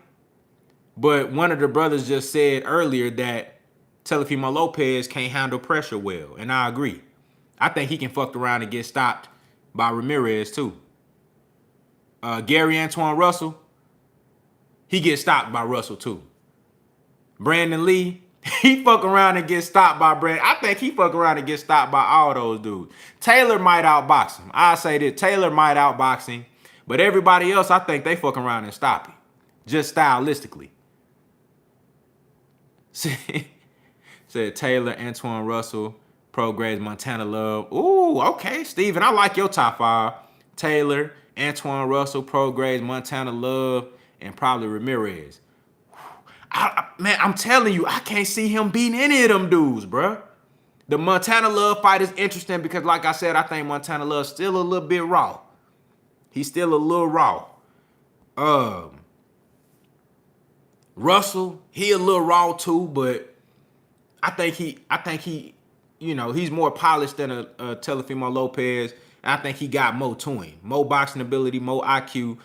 But one of the brothers just said earlier that Teofimo Lopez can't handle pressure well, and I agree. I think he can fuck around and get stopped by Ramirez, too. Gary Antoine Russell, he gets stopped by Russell, too. Brandon Lee, he fuck around and get stopped by Brandon. I think he fuck around and get stopped by all those dudes. Taylor might outbox him. I say that Taylor might outbox him, but everybody else, I think they fuck around and stop him, just stylistically. Said Taylor, Antoine Russell, Pro Grades, Montana Love. Ooh, okay, Steven, I like your top 5. Taylor, Antoine Russell, Pro Grades, Montana Love, and probably Ramirez. Man, I'm telling you, I can't see him beating any of them dudes, bro. The Montana Love fight is interesting because, like I said, I think Montana Love's still a little bit raw. He's still a little raw. Russell, he a little raw too, but I think he, you know, he's more polished than a Teofimo Lopez. And I think he got more to him, more boxing ability, more IQ,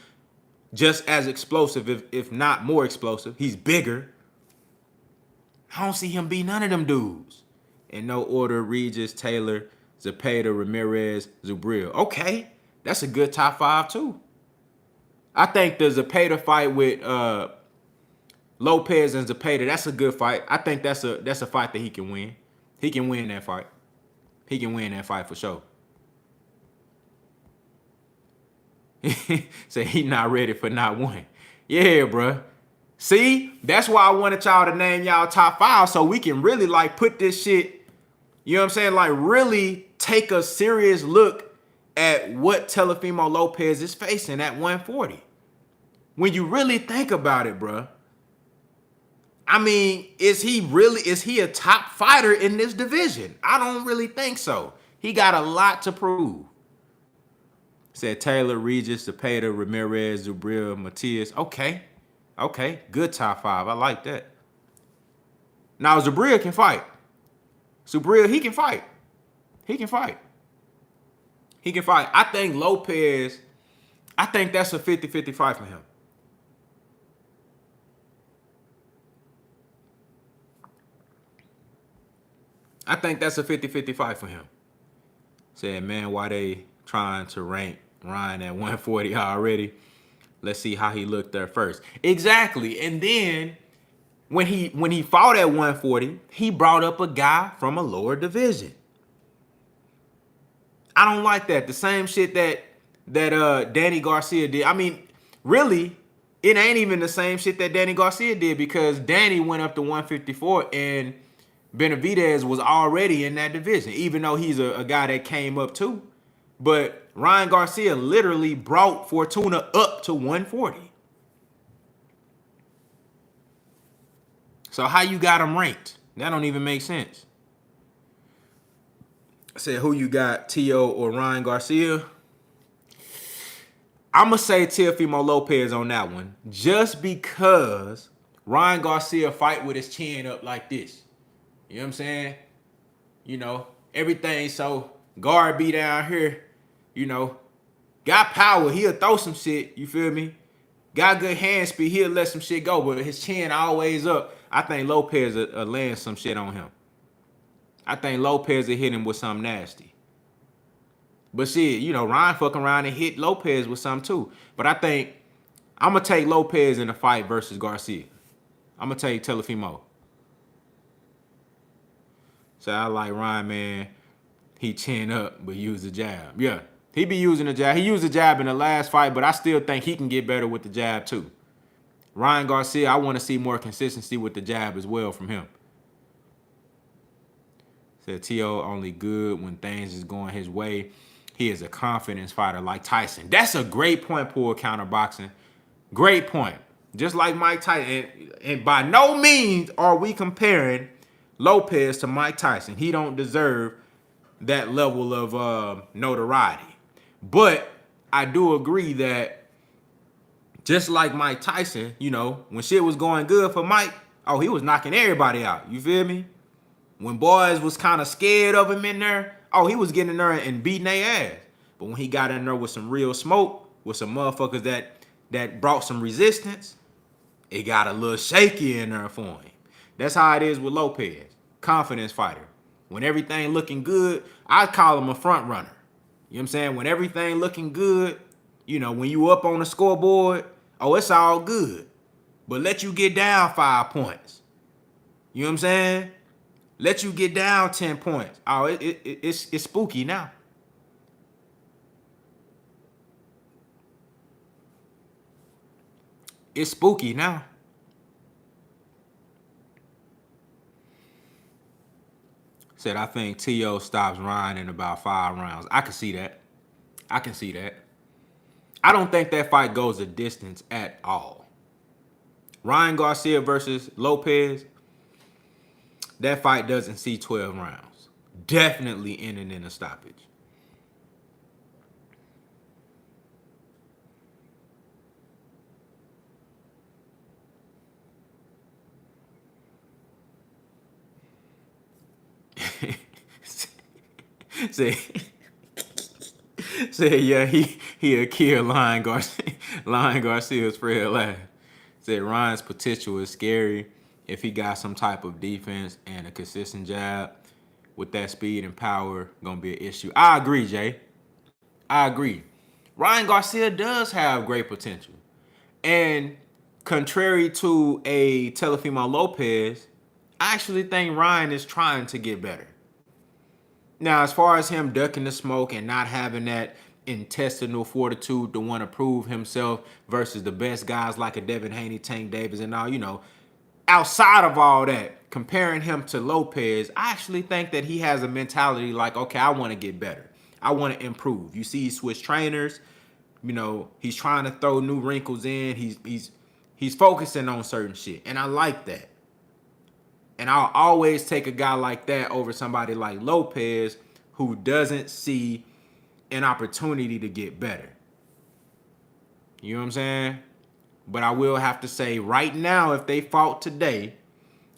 just as explosive, if not more explosive. He's bigger. I don't see him beat none of them dudes. In no order: Regis, Taylor, Zepeda, Ramirez, Zubril. Okay, that's a good top 5 too. I think the Zepeda fight with Lopez and Zepeda, that's a good fight. I think that's a fight that he can win. He can win that fight. He can win that fight for sure. Say he not ready for not one. Yeah, bruh. See, that's why I wanted y'all to name y'all top 5 so we can really like put this shit, you know what I'm saying? Like really take a serious look at what Teofimo Lopez is facing at 140. When you really think about it, bruh. I mean, is he a top fighter in this division? I don't really think so. He got a lot to prove. Said Taylor, Regis, Zepeda, Ramirez, Zubril, Matias. Okay. Good top 5. I like that. Now, Zubril can fight. Zubril, he can fight. I think Lopez, I think that's a 50-50 fight for him. I think that's a 50-50 fight for him. Said, man, why they trying to rank Ryan at 140 already? Let's see how he looked there first. Exactly. And then when he fought at 140, he brought up a guy from a lower division. I don't like that. The same shit that Danny Garcia did. I mean, really, it ain't even the same shit that Danny Garcia did, because Danny went up to 154 and Benavidez was already in that division, even though he's a guy that came up too. But Ryan Garcia literally brought Fortuna up to 140. So how you got him ranked? That don't even make sense. I said, who you got, Tio or Ryan Garcia? I'm going to say Teofimo Lopez on that one, just because Ryan Garcia fight with his chin up like this. You know what I'm saying? You know, everything so guard be down here, you know. Got power, he'll throw some shit, you feel me? Got good hand speed, he'll let some shit go, but his chin always up. I think Lopez will land some shit on him. I think Lopez will hit him with something nasty. But shit, you know, Ryan fucking around and hit Lopez with something too. But I think I'm going to take Lopez in the fight versus Garcia. I'm going to take Teofimo. So I like Ryan, man. He chin up, but use the jab. Yeah, he be using the jab. He used the jab in the last fight, but I still think he can get better with the jab too. Ryan Garcia, I want to see more consistency with the jab as well from him. Said T.O. only good when things is going his way. He is a confidence fighter like Tyson. That's a great point, Poor Counterboxing. Great point. Just like Mike Tyson. And by no means are we comparing Lopez to Mike Tyson. He don't deserve that level of notoriety. But I do agree that just like Mike Tyson, you know, when shit was going good for Mike, oh, he was knocking everybody out. You feel me? When boys was kind of scared of him in there, oh, he was getting in there and beating their ass. But when he got in there with some real smoke, with some motherfuckers that brought some resistance, it got a little shaky in there for him. That's how it is with Lopez. Confidence fighter. When everything looking good, I call him a front runner. You know what I'm saying? When everything looking good, you know, when you up on the scoreboard, oh, it's all good. But let you get down 5 points. You know what I'm saying? Let you get down 10 points. Oh, it's spooky now. It's spooky now. Said, I think T.O. stops Ryan in about 5 rounds. I can see that. I can see that. I don't think that fight goes a distance at all. Ryan Garcia versus Lopez, that fight doesn't see 12 rounds. Definitely ending in a stoppage. Say, yeah, he'll kill Lion Garcia. Lion Garcia's Fred laugh. Said Ryan's potential is scary if he got some type of defense and a consistent jab. With that speed and power, gonna be an issue. I agree, Jay. I agree. Ryan Garcia does have great potential. And contrary to a Teofimo Lopez, I actually think Ryan is trying to get better. Now, as far as him ducking the smoke and not having that intestinal fortitude to want to prove himself versus the best guys like a Devin Haney, Tank Davis, and all, you know, outside of all that, comparing him to Lopez, I actually think that he has a mentality like, okay, I want to get better. I want to improve. You see, he switched trainers. You know, he's trying to throw new wrinkles in. He's focusing on certain shit, and I like that. And I'll always take a guy like that over somebody like Lopez who doesn't see an opportunity to get better. You know what I'm saying? But I will have to say right now, if they fought today,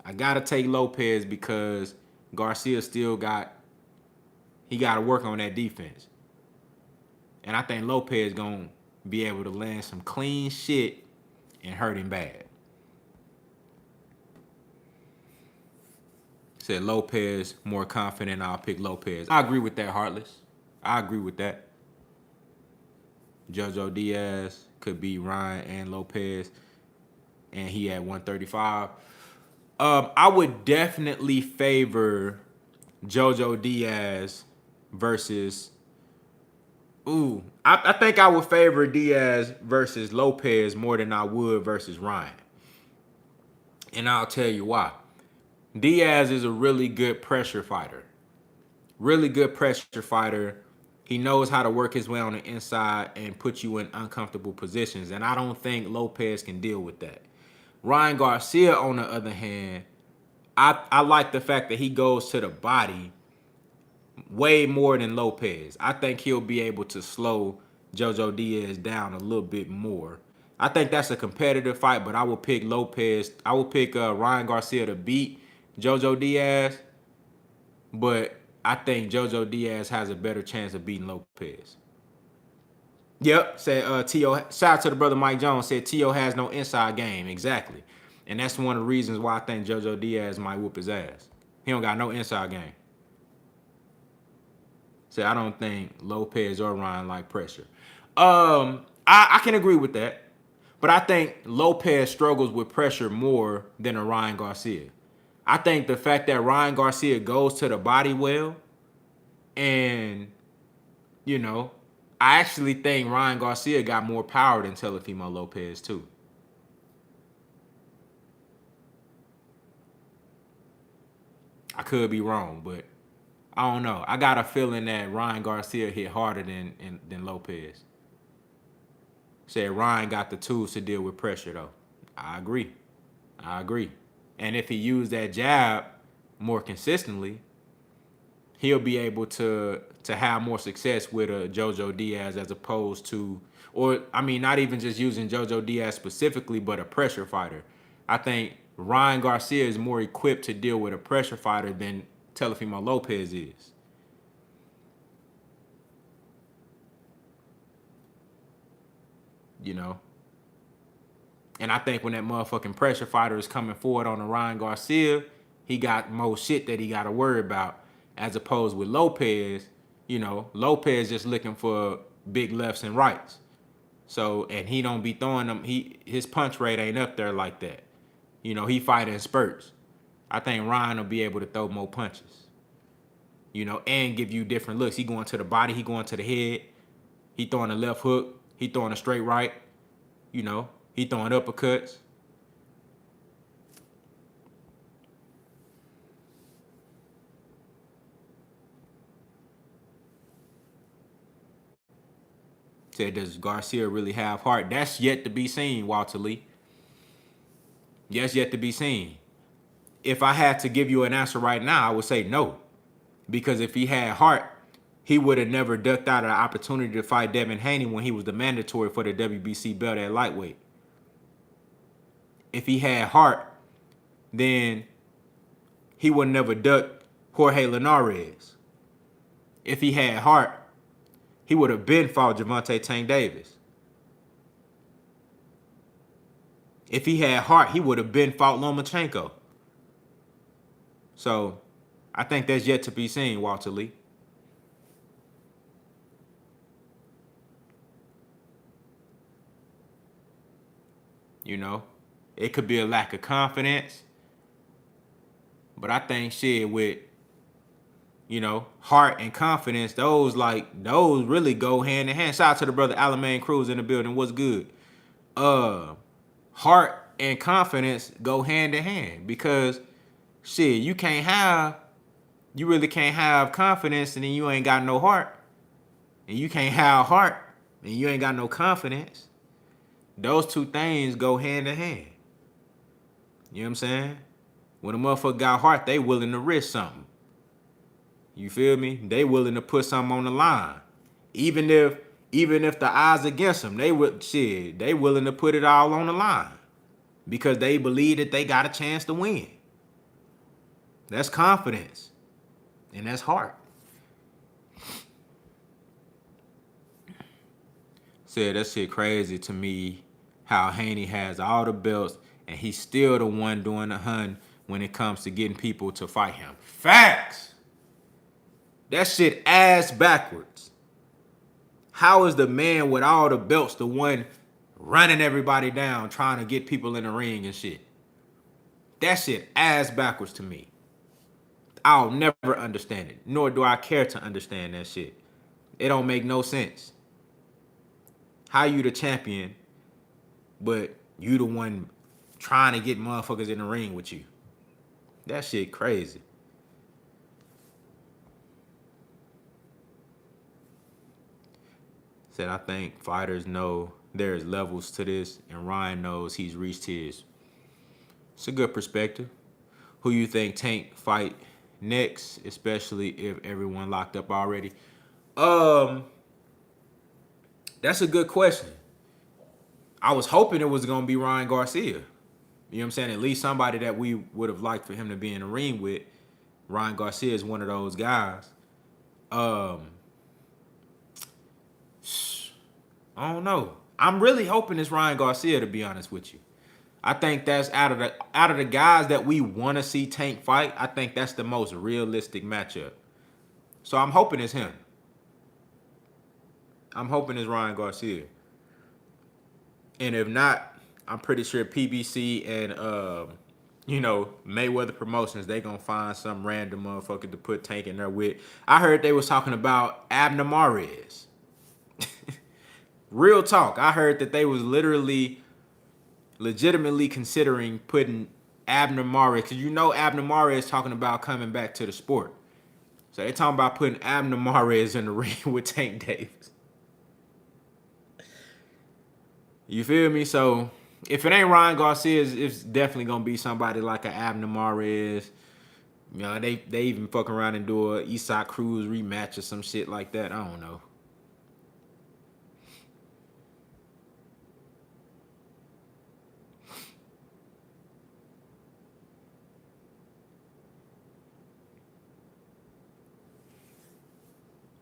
I got to take Lopez because Garcia still got to work on that defense. And I think Lopez going to be able to land some clean shit and hurt him bad. Said Lopez more confident. I'll pick Lopez. I agree with that, Heartless. I agree with that. Jojo Diaz could be Ryan and Lopez, and he at 135. I would definitely favor Jojo Diaz versus. I think I would favor Diaz versus Lopez more than I would versus Ryan. And I'll tell you why. Diaz is a really good pressure fighter. Really good pressure fighter. He knows how to work his way on the inside and put you in uncomfortable positions. And I don't think Lopez can deal with that. Ryan Garcia, on the other hand, I like the fact that he goes to the body way more than Lopez. I think he'll be able to slow Jojo Diaz down a little bit more. I think that's a competitive fight, but I will pick Lopez. I will pick Ryan Garcia to beat Jojo Diaz, but I think Jojo Diaz has a better chance of beating Lopez. Yep, said Tio. Shout out to the brother Mike Jones. Said Tio has no inside game. Exactly, and that's one of the reasons why I think Jojo Diaz might whoop his ass. He don't got no inside game. So I don't think Lopez or Ryan like pressure. I can agree with that, but I think Lopez struggles with pressure more than a Ryan Garcia. I think the fact that Ryan Garcia goes to the body well, and you know, I actually think Ryan Garcia got more power than Teofimo Lopez too. I could be wrong, but I don't know. I got a feeling that Ryan Garcia hit harder than Lopez. Said Ryan got the tools to deal with pressure, though. I agree. I agree. And if he used that jab more consistently, he'll be able to have more success with a Jojo Diaz as opposed to, or I mean, not even just using Jojo Diaz specifically, but a pressure fighter. I think Ryan Garcia is more equipped to deal with a pressure fighter than Teofimo Lopez is. You know? And I think when that motherfucking pressure fighter is coming forward on the Ryan Garcia, he got more shit that he got to worry about. As opposed with Lopez, you know, Lopez just looking for big lefts and rights. So, and he don't be throwing them. His punch rate ain't up there like that. You know, he fighting spurts. I think Ryan will be able to throw more punches. You know, and give you different looks. He going to the body, he going to the head. He throwing a left hook. He throwing a straight right. You know, he throwing uppercuts. Said, does Garcia really have heart? That's yet to be seen, Walter Lee. Yes, yet to be seen. If I had to give you an answer right now, I would say no. Because if he had heart, he would have never ducked out of the opportunity to fight Devin Haney when he was the mandatory for the WBC belt at lightweight. If he had heart, then he would never duck Jorge Linares. If he had heart, he would have been fought Gervonta Tank Davis. If he had heart, he would have been fought Lomachenko. So, I think that's yet to be seen, Walter Lee. You know, it could be a lack of confidence. But I think shit with, you know, heart and confidence, those really go hand in hand. Shout out to the brother Alamane Cruz in the building. What's good? Heart and confidence go hand in hand because shit, you really can't have confidence and then you ain't got no heart. And you can't have heart and you ain't got no confidence. Those two things go hand in hand. You know what I'm saying? When a motherfucker got heart, they willing to risk something. You feel me? They willing to put something on the line. Even if the odds against them, they willing to put it all on the line. Because they believe that they got a chance to win. That's confidence. And that's heart. Said that shit crazy to me how Haney has all the belts and he's still the one doing the hunt when it comes to getting people to fight him. Facts. That shit ass backwards. How is the man with all the belts the one running everybody down, trying to get people in the ring and shit? That shit ass backwards to me. I'll never understand it, nor do I care to understand that shit. It don't make no sense. How you the champion, but you the one trying to get motherfuckers in the ring with you? That shit crazy. Said, I think fighters know there's levels to this, and Ryan knows he's reached his. It's a good perspective. Who you think Tank fight next, especially if everyone locked up already? That's a good question. I was hoping it was gonna be Ryan Garcia. You know what I'm saying? At least somebody that we would have liked for him to be in the ring with. Ryan Garcia is one of those guys. I don't know. I'm really hoping it's Ryan Garcia, to be honest with you. I think that's out of the guys that we want to see Tank fight, I think that's the most realistic matchup. So I'm hoping it's him. I'm hoping it's Ryan Garcia. And if not, I'm pretty sure PBC and Mayweather Promotions, they gonna find some random motherfucker to put Tank in there with. I heard they was talking about Abner Mares. Real talk. I heard that they was legitimately considering putting Abner Mares, because Abner Mares is talking about coming back to the sport. So they talking about putting Abner Mares in the ring with Tank Davis. You feel me? So if it ain't Ryan Garcia, it's definitely gonna be somebody like an Abner Mares. They even fuck around and do a Isaac Cruz rematch or some shit like that. I don't know.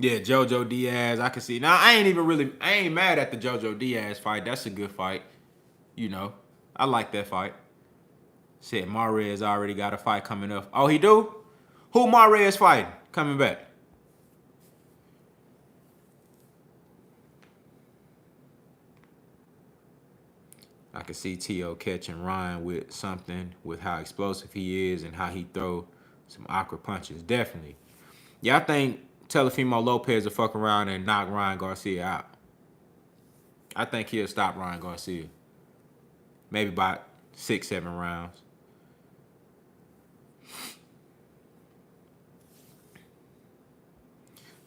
Yeah, JoJo Diaz, I can see. Now, I ain't mad at the JoJo Diaz fight. That's a good fight. I like that fight. Said Mares already got a fight coming up. Oh, he do? Who Mares fighting coming back? I can see T.O. catching Ryan with something, with how explosive he is and how he throw some awkward punches. Definitely. Yeah, I think Teofimo Lopez will fuck around and knock Ryan Garcia out. I think he'll stop Ryan Garcia. Maybe about 6-7 rounds.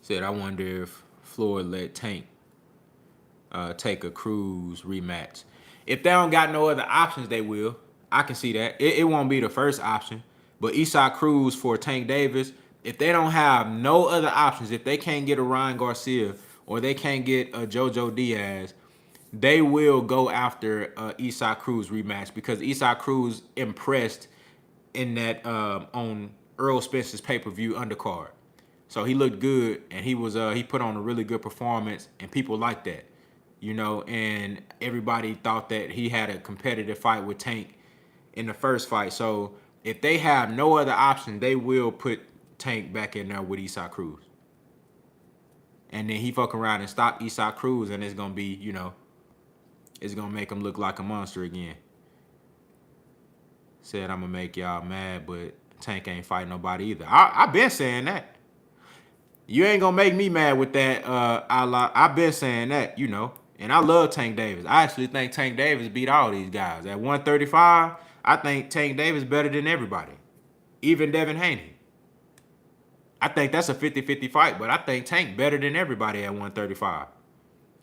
Said, I wonder if Floyd let Tank take a Cruz rematch. If they don't got no other options, they will. I can see that. It won't be the first option. But Isaac Cruz for Tank Davis, if they don't have no other options, if they can't get a Ryan Garcia or they can't get a JoJo Diaz, they will go after Isaac Cruz rematch, because Isaac Cruz impressed in that on Earl Spence's pay-per-view undercard. So he looked good, and he put on a really good performance, and people like that. And everybody thought that he had a competitive fight with Tank in the first fight. So if they have no other option, they will put Tank back in there with Isaac Cruz. And then he fuck around and stop Isaac Cruz, and it's gonna be, it's gonna make him look like a monster again. Said, I'm gonna make y'all mad, but Tank ain't fighting nobody either. I've been saying that. You ain't gonna make me mad with that. I've been saying that, And I love Tank Davis. I actually think Tank Davis beat all these guys. At 135, I think Tank Davis better than everybody. Even Devin Haney. I think that's a 50-50 fight, but I think Tank better than everybody at 135.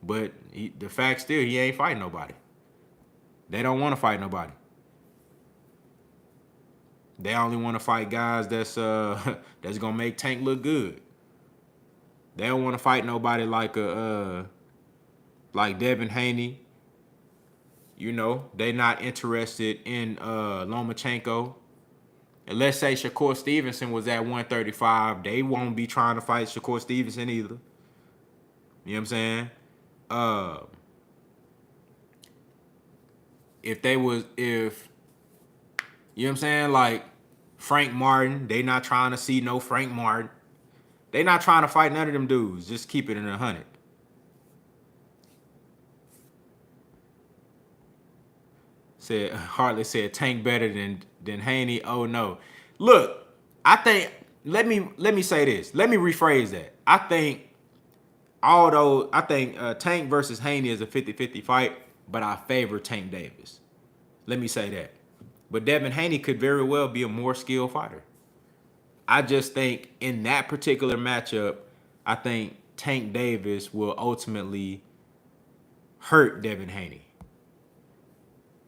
But the fact still, he ain't fighting nobody. They don't want to fight nobody. They only want to fight guys that's gonna make Tank look good. They don't want to fight nobody like Devin Haney. They not interested in Lomachenko. And let's say Shakur Stevenson was at 135, they won't be trying to fight Shakur Stevenson either. You know what I'm saying? If you know what I'm saying, like, Frank Martin. They not trying to see no Frank Martin. They not trying to fight none of them dudes. Just keep it in 100. Said Hartley said Tank better than Haney. Oh no. Look, I think let me say this. Let me rephrase that. I think Tank versus Haney is a 50-50 fight, but I favor Tank Davis. Let me say that. But Devin Haney could very well be a more skilled fighter. I just think in that particular matchup, I think Tank Davis will ultimately hurt Devin Haney.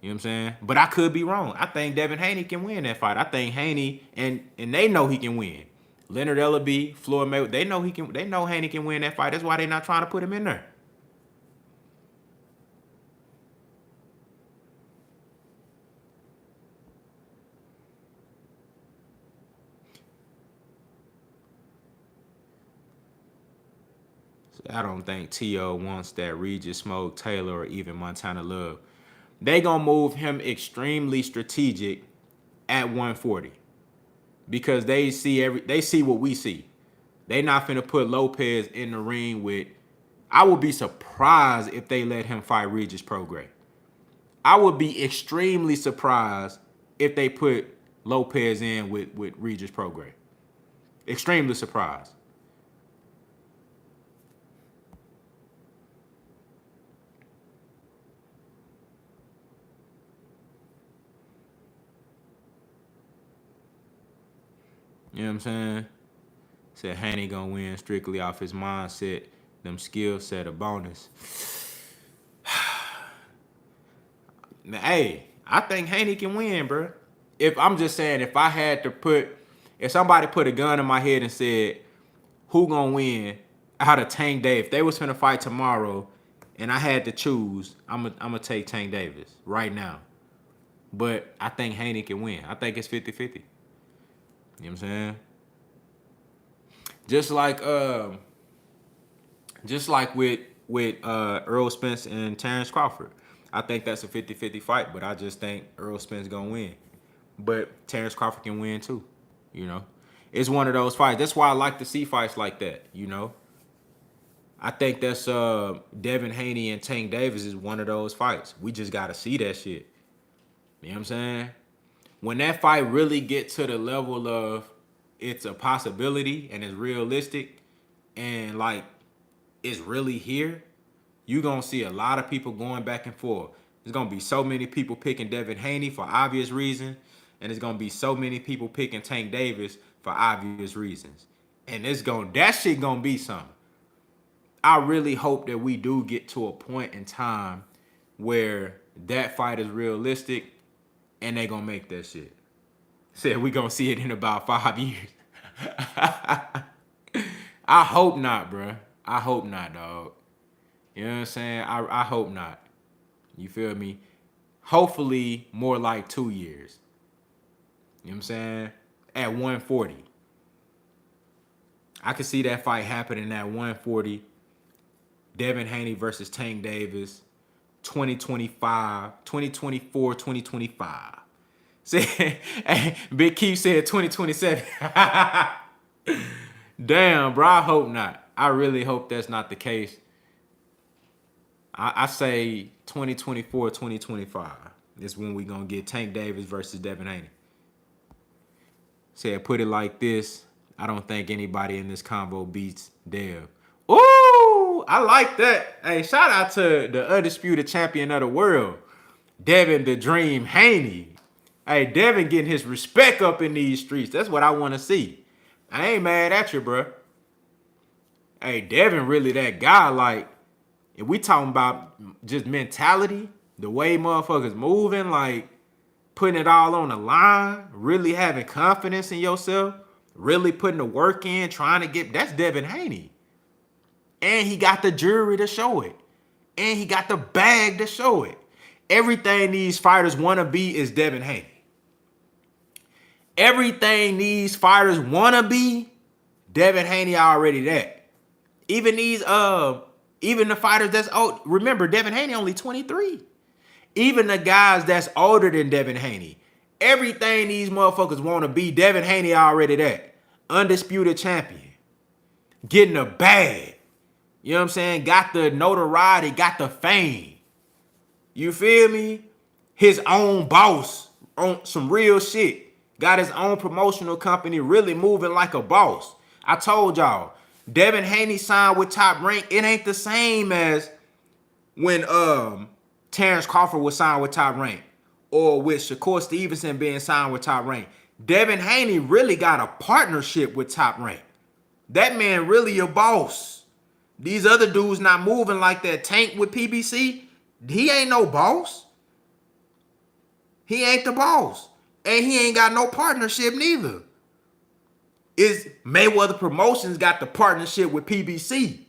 You know what I'm saying? But I could be wrong. I think Devin Haney can win that fight. I think Haney and they know he can win. Leonard Ellaby, Floyd Mayweather, they know Haney can win that fight. That's why they're not trying to put him in there. I don't think T.O. wants that Regis Smoke, Taylor, or even Montana Love. They gonna move him extremely strategic at 140 because they see what we see. They not finna put Lopez in the ring with. I would be surprised if they let him fight Regis Prograis. I would be extremely surprised if they put Lopez in with Regis Prograis. Extremely surprised. You know what I'm saying? Said Haney gonna win strictly off his mindset. Them skill set a bonus. Hey, I think Haney can win, bro. If I'm just saying, if somebody put a gun in my head and said, who gonna win out of Tank Davis? If they was finna fight tomorrow and I had to choose, I'm gonna take Tank Davis right now. But I think Haney can win. I think it's 50-50. You know what I'm saying? Just like with Earl Spence and Terrence Crawford. I think that's a 50-50 fight, but I just think Earl Spence gonna win. But Terrence Crawford can win too, you know? It's one of those fights. That's why I like to see fights like that, you know? I think that's Devin Haney and Tank Davis is one of those fights. We just gotta see that shit. You know what I'm saying? When that fight really gets to the level of it's a possibility and it's realistic and like it's really here, you're going to see a lot of people going back and forth. There's going to be so many people picking Devin Haney for obvious reasons, and there's going to be so many people picking Tank Davis for obvious reasons. And that shit going to be something. I really hope that we do get to a point in time where that fight is realistic and they gonna make that shit. Said we gonna see it in about 5 years. I hope not, bro. I hope not, dog. You know what I'm saying? I hope not. You feel me? Hopefully more like 2 years. You know what I'm saying? At 140. I could see that fight happening at 140. Devin Haney versus Tank Davis. 2024, 2025. Say, Big Keith said 2027. Damn, bro, I hope not. I really hope that's not the case. I say 2024, 2025 is when we gonna get Tank Davis versus Devin Haney. Said, put it like this. I don't think anybody in this combo beats Dev. Ooh, I like that. Hey, shout out to the undisputed champion of the world, Devin the Dream Haney. Hey, Devin getting his respect up in these streets. That's what I want to see. I ain't mad at you, bro. Hey, Devin really that guy. Like, if we talking about just mentality, the way motherfuckers moving, like putting it all on the line, really having confidence in yourself, really putting the work in, trying to get, that's Devin Haney. And he got the jewelry to show it. And he got the bag to show it. Everything these fighters want to be is Devin Haney. Everything these fighters want to be, Devin Haney already that. Even the fighters that's old. Remember, Devin Haney only 23. Even the guys that's older than Devin Haney. Everything these motherfuckers want to be, Devin Haney already that. Undisputed champion. Getting a bag. You know what I'm saying? Got the notoriety, got the fame. You feel me? His own boss on some real shit. Got his own promotional company, really moving like a boss. I told y'all, Devin Haney signed with Top Rank. It ain't the same as when Terrence Crawford was signed with Top Rank, or with Shakur Stevenson being signed with Top Rank. Devin Haney really got a partnership with Top Rank. That man really a boss. These other dudes not moving like that. Tank with PBC, he ain't no boss. He ain't the boss. And he ain't got no partnership neither. Is Mayweather Promotions got the partnership with PBC.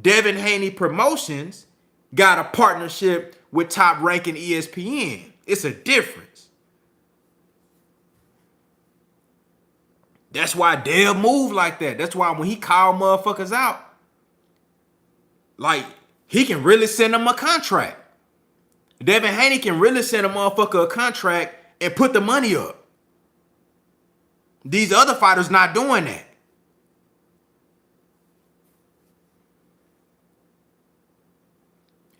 Devin Haney Promotions got a partnership with Top Rank and ESPN. It's a difference. That's why Dale moved like that. That's why when he called motherfuckers out, like, he can really send them a contract. Devin Haney can really send a motherfucker a contract and put the money up. These other fighters not doing that.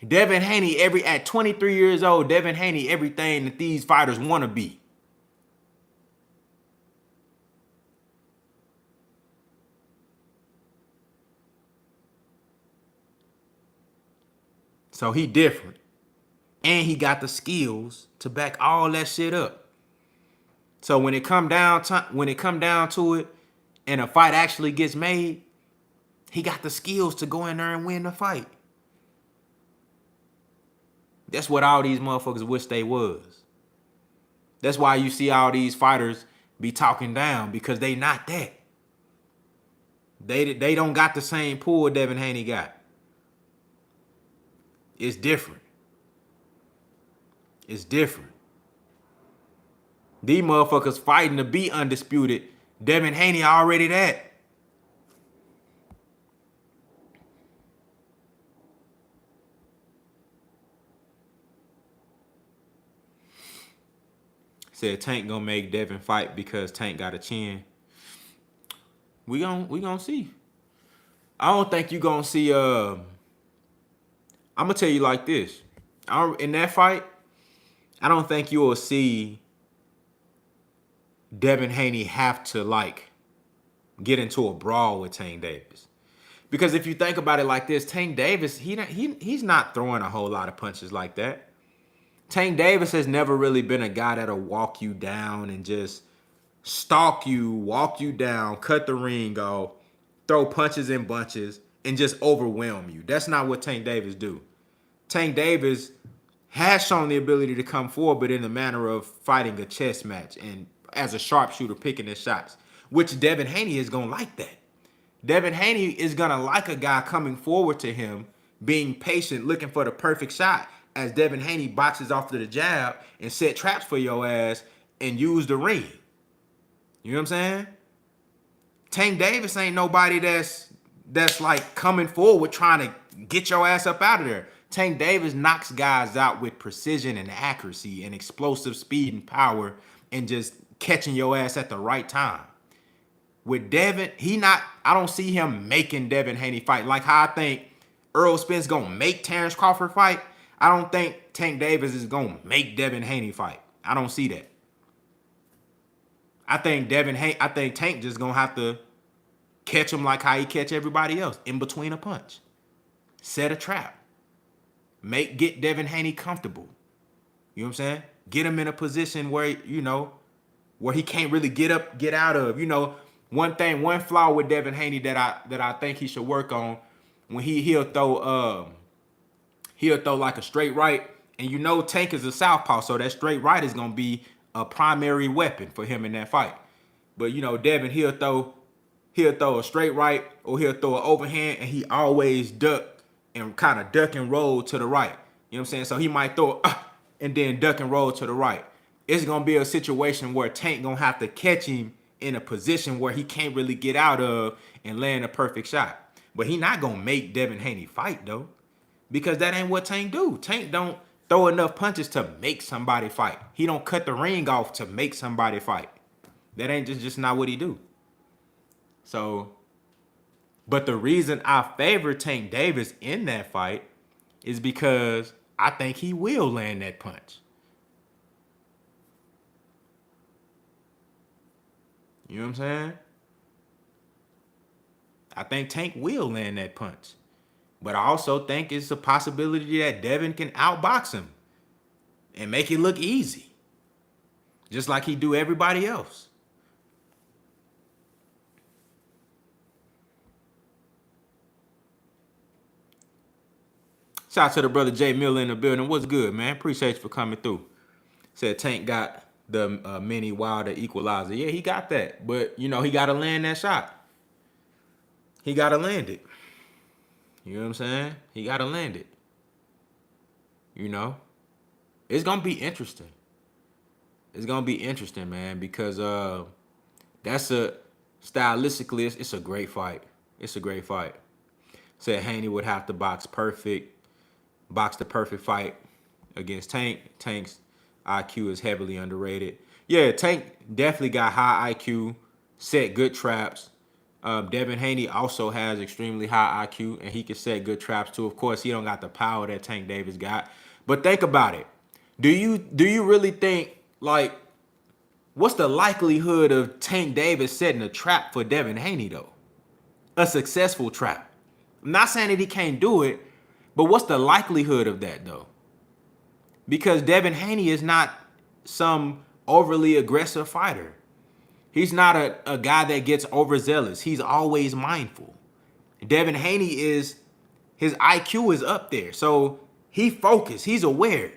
Devin Haney, at 23 years old, Devin Haney, everything that these fighters want to be. So he different. And he got the skills to back all that shit up. So when it come down to it, and a fight actually gets made, he got the skills to go in there and win the fight. That's what all these motherfuckers wish they was. That's why you see all these fighters be talking down, because they not that. They don't got the same pull Devin Haney got. It's different. It's different. These motherfuckers fighting to be undisputed. Devin Haney already that. Said Tank gonna make Devin fight because Tank got a chin. We gonna see. I don't think you gonna see. I'm gonna tell you like this. In that fight, I don't think you will see Devin Haney have to like get into a brawl with Tank Davis. Because if you think about it like this, Tank Davis, he's not throwing a whole lot of punches like that. Tank Davis has never really been a guy that'll walk you down and just stalk you, walk you down, cut the ring off, throw punches in bunches, and just overwhelm you. That's not what Tank Davis do. Tank Davis has shown the ability to come forward, but in the manner of fighting a chess match and as a sharpshooter picking his shots, which Devin Haney is going to like that. Devin Haney is going to like a guy coming forward to him, being patient, looking for the perfect shot, as Devin Haney boxes off to the jab and set traps for your ass and use the ring. You know what I'm saying? Tank Davis ain't nobody that's like coming forward trying to get your ass up out of there. Tank Davis knocks guys out with precision and accuracy and explosive speed and power and just catching your ass at the right time. With Devin, I don't see him making Devin Haney fight. Like how I think Errol Spence gonna make Terrence Crawford fight, I don't think Tank Davis is gonna make Devin Haney fight. I don't see that. I think Tank just gonna have to catch him like how he catch everybody else, in between a punch. Set a trap. Get Devin Haney comfortable. You know what I'm saying? Get him in a position where, where he can't really get out of. One flaw with Devin Haney that I think he should work on, when he'll throw like a straight right, and Tank is a southpaw, so that straight right is gonna be a primary weapon for him in that fight. But Devin, he'll throw a straight right, or he'll throw an overhand, and he always duck and roll to the right. You know what I'm saying? So he might throw and then duck and roll to the right. It's gonna be a situation where Tank gonna have to catch him in a position where he can't really get out of and land a perfect shot. But he not gonna make Devin Haney fight though, because that ain't what Tank do. Tank don't throw enough punches to make somebody fight. He don't cut the ring off to make somebody fight. That ain't just not what he do. So, but the reason I favor Tank Davis in that fight is because I think he will land that punch. You know what I'm saying? I think Tank will land that punch. But I also think it's a possibility that Devin can outbox him and make it look easy. Just like he do everybody else. Shout out to the brother Jay Miller in the building. What's good, man? Appreciate you for coming through. Said Tank got the mini Wilder equalizer. Yeah, he got that. But, you know, he got to land that shot. He got to land it. You know what I'm saying? He got to land it. You know? It's going to be interesting. It's going to be interesting, man, because that's stylistically, it's a great fight. It's a great fight. Said Haney would have to box the perfect fight against Tank. Tank's IQ is heavily underrated. Yeah, Tank definitely got high IQ, set good traps. Devin Haney also has extremely high IQ, and he can set good traps too. Of course, he don't got the power that Tank Davis got. But think about it. Do you really think, like, what's the likelihood of Tank Davis setting a trap for Devin Haney, though? A successful trap. I'm not saying that he can't do it, but what's the likelihood of that, though? Because Devin Haney is not some overly aggressive fighter. He's not a guy that gets overzealous. He's always mindful. Devin Haney his IQ is up there. So he focused. He's aware.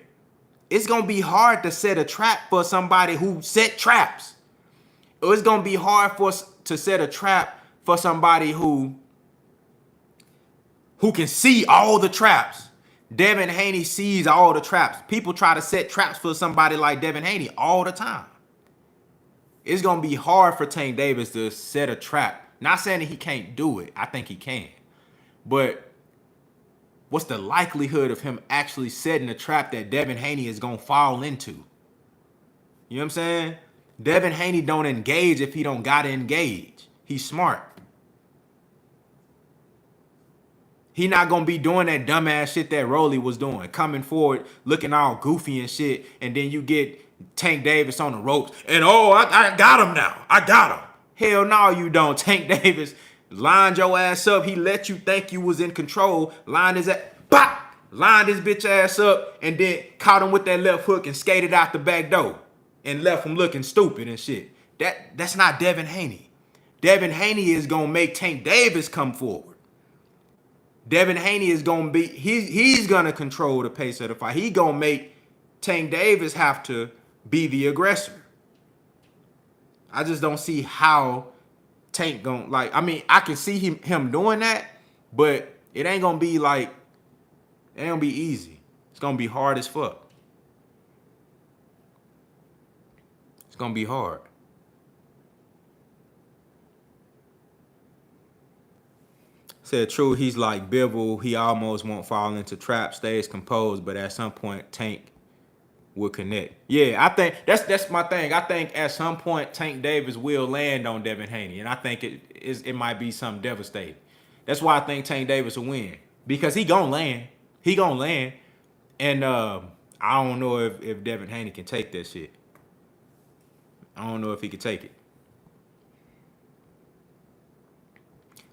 It's going to be hard to set a trap for somebody who set traps. Or it's going to be hard to set a trap for somebody who can see all the traps. Devin Haney sees all the traps. People try to set traps for somebody like Devin Haney all the time. It's going to be hard for Tank Davis to set a trap. Not saying that he can't do it. I think he can. But what's the likelihood of him actually setting a trap that Devin Haney is going to fall into? You know what I'm saying? Devin Haney don't engage if he don't got to engage. He's smart. He not going to be doing that dumbass shit that Rolly was doing. Coming forward, looking all goofy and shit. And then you get Tank Davis on the ropes. And, I got him now. I got him. Hell no, you don't. Tank Davis lined your ass up. He let you think you was in control. Lined his bitch ass up. And then caught him with that left hook and skated out the back door. And left him looking stupid and shit. That's not Devin Haney. Devin Haney is going to make Tank Davis come forward. Devin Haney is going to be, he's going to control the pace of the fight. He going to make Tank Davis have to be the aggressor. I just don't see how Tank going to, I can see him doing that, but it ain't going to be it ain't going to be easy. It's going to be hard as fuck. It's going to be hard. Said true, he's like Bivol. He almost won't fall into traps, stays composed, but at some point Tank will connect. Yeah, I think that's my thing. I think at some point Tank Davis will land on Devin Haney, and I think it might be something devastating. That's why I think Tank Davis will win, because he gonna land. He gonna land, and I don't know if Devin Haney can take that shit. I don't know if he can take it.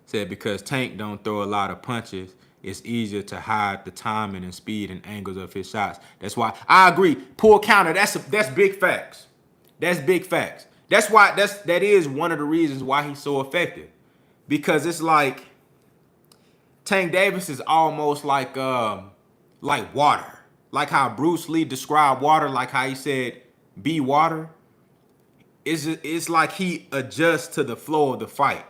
Said because Tank don't throw a lot of punches, it's easier to hide the timing and speed and angles of his shots. That's why I agree. Pull counter. That's big facts. That's big facts. That's why that is one of the reasons why he's so effective. Because it's like Tank Davis is almost like water. Like how Bruce Lee described water, like how he said be water. It's like he adjusts to the flow of the fight.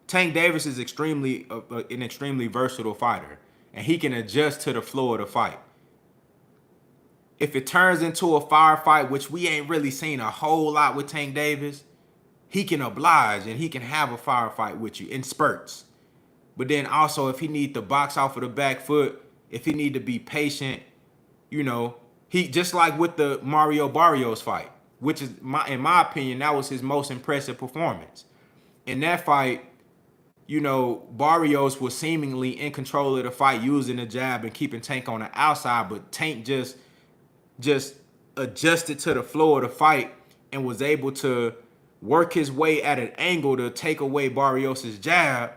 Tank Davis is an extremely versatile fighter, and he can adjust to the flow of the fight. If it turns into a firefight, which we ain't really seen a whole lot with Tank Davis, he can oblige and he can have a firefight with you in spurts. But then also, if he need to box off of the back foot, if he need to be patient, You know, he just like with the Mario Barrios fight, which is in my opinion, that was his most impressive performance. In that fight, you know, Barrios was seemingly in control of the fight, using the jab and keeping Tank on the outside, but Tank just adjusted to the flow of the fight and was able to work his way at an angle to take away Barrios's jab,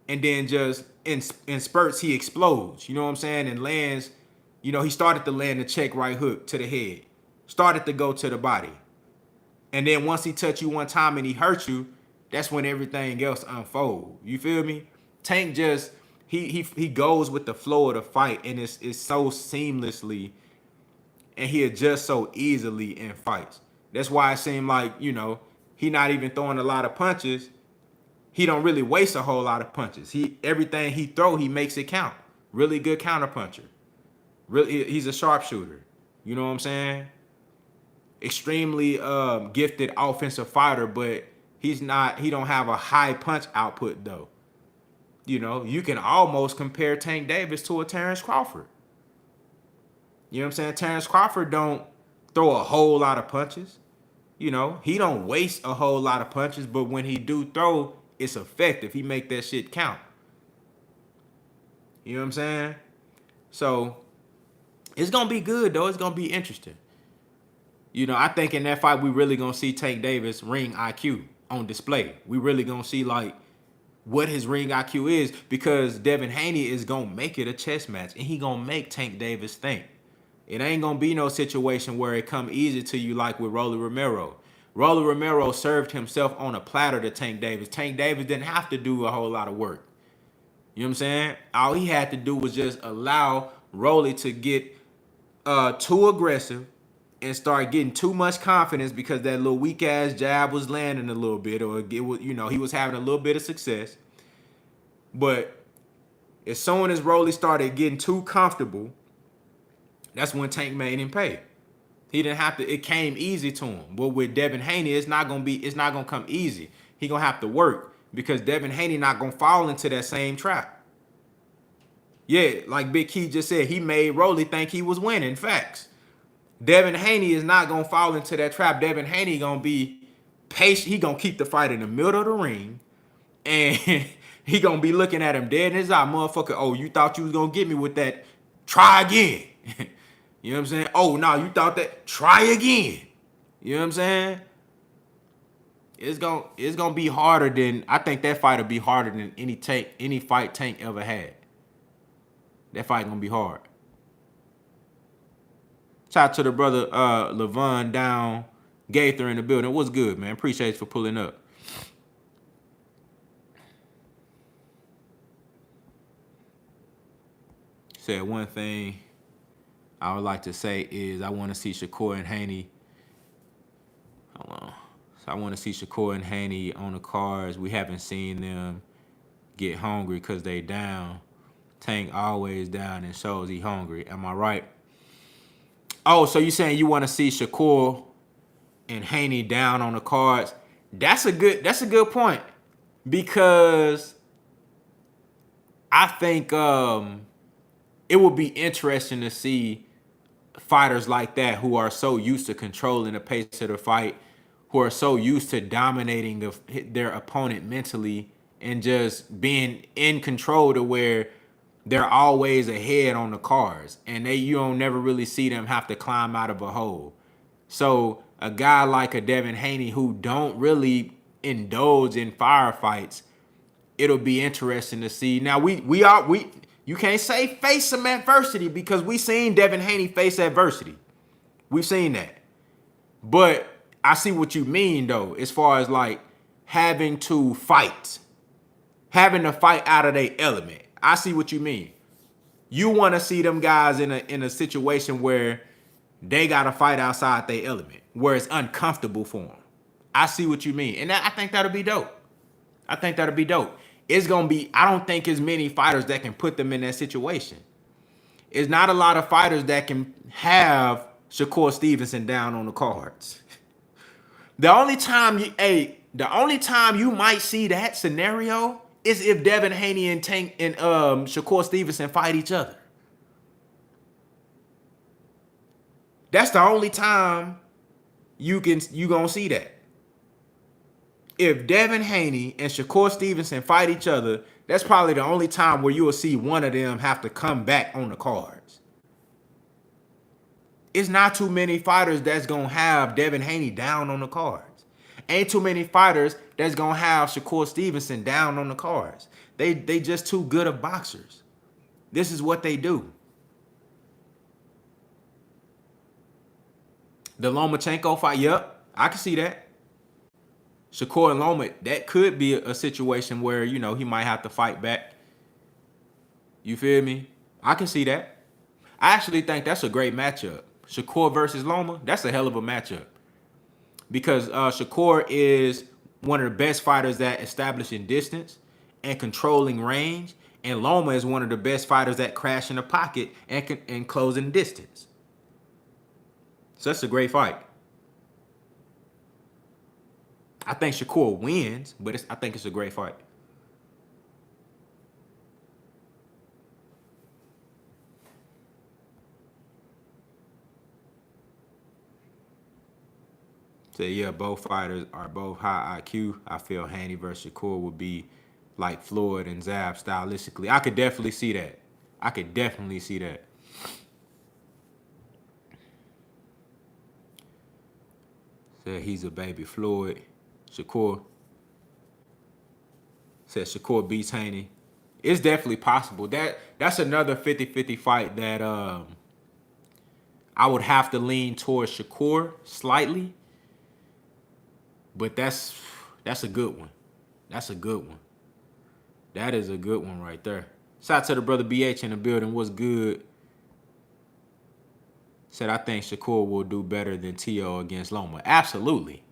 and then just in spurts he explodes. You know what I'm saying? And lands. You know, he started to land the check right hook to the head, started to go to the body. And then once he touched you one time and he hurt you, that's when everything else unfolds. You feel me? Tank just, he goes with the flow of the fight, and it's so seamlessly, and he adjusts so easily in fights. That's why it seemed like, you know, he not even throwing a lot of punches. He don't really waste a whole lot of punches. Everything he throw, he makes it count. Really good counter puncher. Really, he's a sharpshooter. You know what I'm saying? Extremely gifted offensive fighter, but he don't have a high punch output though. You know, you can almost compare Tank Davis to a Terrence Crawford. You know what I'm saying? Terrence Crawford don't throw a whole lot of punches. You know, he don't waste a whole lot of punches, but when he do throw, it's effective. He make that shit count. You know what I'm saying? So it's gonna be good though. It's gonna be interesting. You know, I think in that fight we really gonna see Tank Davis ring IQ on display. We really gonna see like what his ring IQ is, because Devin Haney is gonna make it a chess match, and he gonna make Tank Davis think. It ain't gonna be no situation where it come easy to you like with Rolly Romero. Rolly Romero served himself on a platter to Tank Davis. Tank Davis didn't have to do a whole lot of work. You know what I'm saying? All he had to do was just allow Rolly to get too aggressive and start getting too much confidence, because that little weak ass jab was landing a little bit, or it was, you know, he was having a little bit of success. But as soon as Rolly started getting too comfortable, that's when Tank made him pay. He didn't have to. It came easy to him. But with Devin Haney, it's not gonna come easy. He gonna have to work, because Devin Haney not gonna fall into that same trap. Yeah, like Big Key just said, he made Rolly think he was winning. Facts. Devin Haney is not gonna fall into that trap. Devin Haney gonna be patient. He gonna keep the fight in the middle of the ring, and he gonna be looking at him dead in his eye, motherfucker. Oh, you thought you was gonna get me with that? Try again. You know what I'm saying? Oh no, you thought that? Try again. You know what I'm saying? It's gonna be harder than, I think that fight will be harder than any fight Tank ever had. That fight gonna be hard. Shout out to the brother Levon down Gaither in the building. What's good, man? Appreciate you for pulling up. Said one thing I would like to say is I want to see Shakur and Haney. Hold on. So I want to see Shakur and Haney on the cards. We haven't seen them get hungry because they down. Tank always down and shows he hungry. Am I right? Oh, so you saying you want to see Shakur and Haney down on the cards? That's a good point, because I think it would be interesting to see fighters like that who are so used to controlling the pace of the fight, who are so used to dominating their opponent mentally and just being in control to where they're always ahead on the cards, and you don't never really see them have to climb out of a hole. So a guy like a Devin Haney who don't really indulge in firefights, it'll be interesting to see. Now you can't say face some adversity, because we seen Devin Haney face adversity. We've seen that. But I see what you mean though, as far as like having to fight out of their element. I see what you mean. You want to see them guys in a situation where they got to fight outside their element, where it's uncomfortable for them. I see what you mean. And I think that'll be dope. It's going to be, I don't think as many fighters that can put them in that situation. It's not a lot of fighters that can have Shakur Stevenson down on the cards. The only time you might see that scenario is if Devin Haney and Tank and Shakur Stevenson fight each other. That's the only time you gonna see that. If Devin Haney and Shakur Stevenson fight each other, that's probably the only time where you will see one of them have to come back on the cards. It's not too many fighters that's gonna have Devin Haney down on the cards. Ain't too many fighters that's gonna have Shakur Stevenson down on the cards. They just too good of boxers. This is what they do. The Lomachenko fight, yep, I can see that. Shakur and Loma, that could be a situation where, you know, he might have to fight back. You feel me? I can see that. I actually think that's a great matchup. Shakur versus Loma, that's a hell of a matchup. Because Shakur is one of the best fighters at establishing distance and controlling range. And Loma is one of the best fighters at crashing the pocket and closing distance. So that's a great fight. I think Shakur wins, but I think it's a great fight. So yeah, both fighters are both high IQ. I feel Haney versus Shakur would be like Floyd and Zab stylistically. I could definitely see that. I could definitely see that. Said he's a baby Floyd. Shakur. Said Shakur beats Haney. It's definitely possible. That's another 50-50 fight that I would have to lean towards Shakur slightly. But that's a good one. That's a good one. That is a good one right there. Shout out to the brother BH in the building. What's good? Said, I think Shakur will do better than Teo against Loma. Absolutely.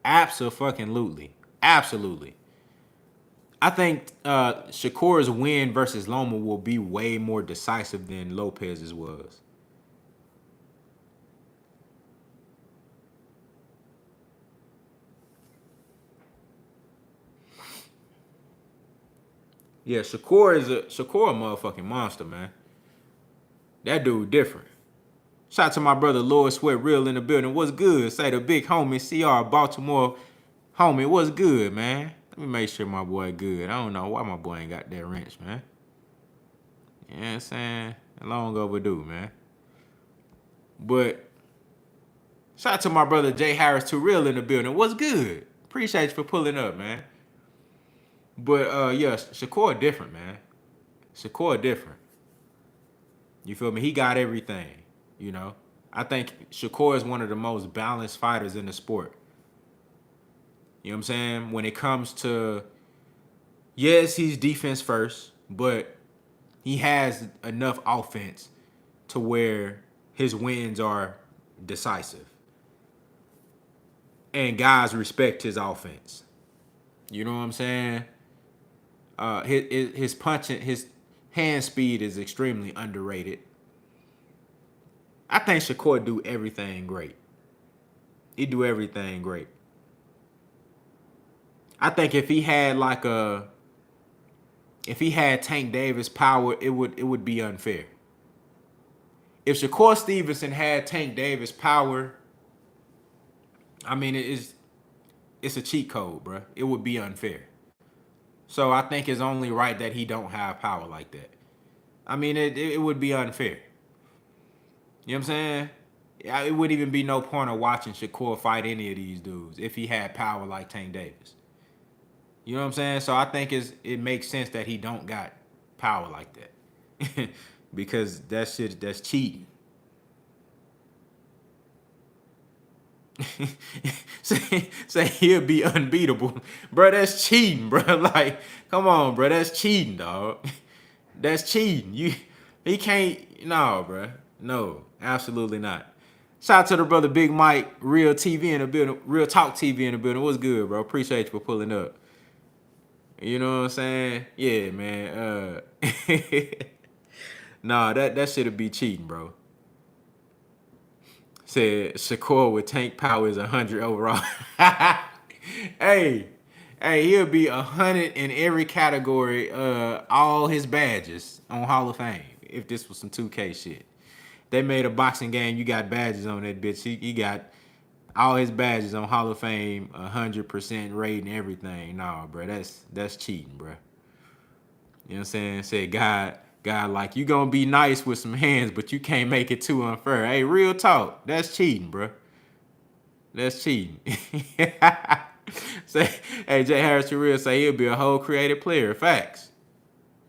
Abso-fucking-lutely. Absolutely. I think Shakur's win versus Loma will be way more decisive than Lopez's was. Yeah, Shakur a motherfucking monster, man. That dude different. Shout out to my brother Lord Sweat Real in the building. What's good? Say the big homie CR Baltimore homie. What's good, man? Let me make sure my boy good. I don't know why my boy ain't got that wrench, man. You know what I'm saying? Long overdue, man. But shout out to my brother Jay Harris Too Real in the building. What's good? Appreciate you for pulling up, man. But yeah, Shakur different, man. Shakur different. You feel me? He got everything, you know. I think Shakur is one of the most balanced fighters in the sport. You know what I'm saying? When it comes to, yes, he's defense first, but he has enough offense to where his wins are decisive. And guys respect his offense. You know what I'm saying? His punching, his hand speed is extremely underrated. I think Shakur do everything great. He do everything great. I think if he had Tank Davis power, it would be unfair. If Shakur Stevenson had Tank Davis power, I mean it's a cheat code, bro. It would be unfair. So I think it's only right that he don't have power like that. I mean, it would be unfair. You know what I'm saying? It wouldn't even be no point of watching Shakur fight any of these dudes if he had power like Tank Davis. You know what I'm saying? So I think it makes sense that he don't got power like that. Because that's cheating. say he'll be unbeatable. Bro, that's cheating, bro. Like, come on, bro. That's cheating, dog. That's cheating. He can't, no, bro. No, absolutely not. Shout out to the brother Big Mike, Real TV in the building, Real Talk TV in the building. What's good, bro? Appreciate you for pulling up. You know what I'm saying? Yeah, man. Nah, that shit'll be cheating, bro. Said Shakur with tank power is 100 overall. Hey, he'll be 100 in every category, all his badges on Hall of Fame, if this was some 2K shit. they made a boxing game. You got badges on that bitch. He got all his badges on Hall of Fame, 100% rating, everything. Nah, bro, that's cheating, bro. You know what I'm saying? Said God, like you gonna be nice with some hands, but you can't make it too unfair. Hey, real talk, that's cheating, bro. That's cheating. Say, hey, Jay Harris for real say he'll be a whole creative player. Facts.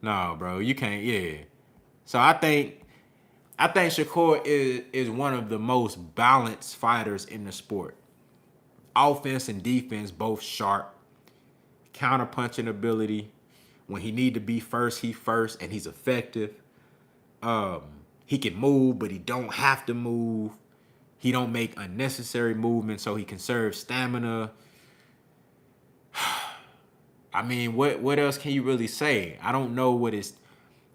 No, bro, you can't. Yeah. So I think Shakur is one of the most balanced fighters in the sport. Offense and defense both sharp. Counterpunching ability. When he need to be first, he first, and he's effective. He can move, but he don't have to move. He don't make unnecessary movements, so he conserves stamina. I mean, what else can you really say? I don't know what is.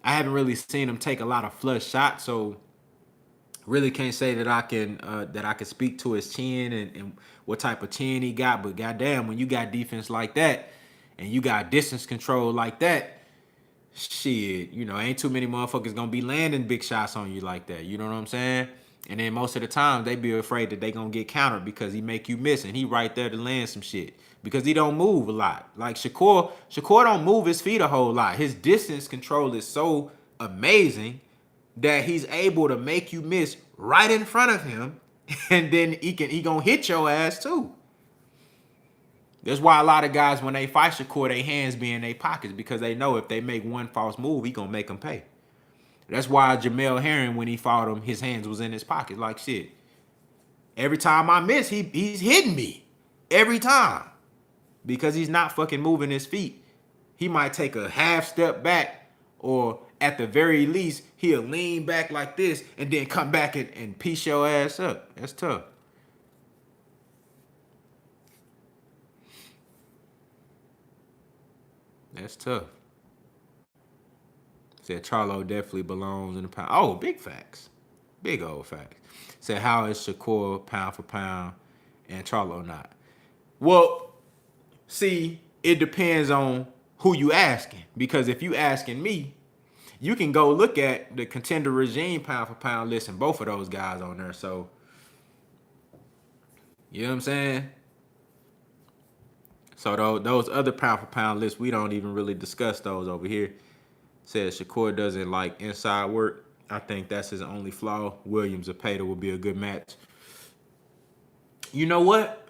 I haven't really seen him take a lot of flush shots, so really can't say that I can speak to his chin and what type of chin he got. But goddamn, when you got defense like that and you got distance control like that, shit, ain't too many motherfuckers gonna be landing big shots on you like that. You know what I'm saying? And then most of the time they be afraid that they gonna get countered because he make you miss and he right there to land some shit because he don't move a lot. Like Shakur don't move his feet a whole lot. His distance control is so amazing that he's able to make you miss right in front of him, and then he gonna hit your ass too. That's why a lot of guys, when they fight Shakur, their hands be in their pockets because they know if they make one false move, he gonna make them pay. That's why Jamel Herring, when he fought him, his hands was in his pocket like shit. Every time I miss, he's hitting me. Every time. Because he's not fucking moving his feet. He might take a half step back, or at the very least, he'll lean back like this and then come back and piece your ass up. That's tough. That's tough. Said Charlo definitely belongs in the pound. Oh, big facts. Big old facts. Said how is Shakur pound for pound and Charlo not? Well, see, it depends on who you asking. Because if you asking me, you can go look at the Contender Regime pound for pound list and both of those guys on there. So, you know what I'm saying? So those other pound for pound lists, we don't even really discuss those over here. Says Shakur doesn't like inside work. I think that's his only flaw. Williams or Pater would be a good match. You know what?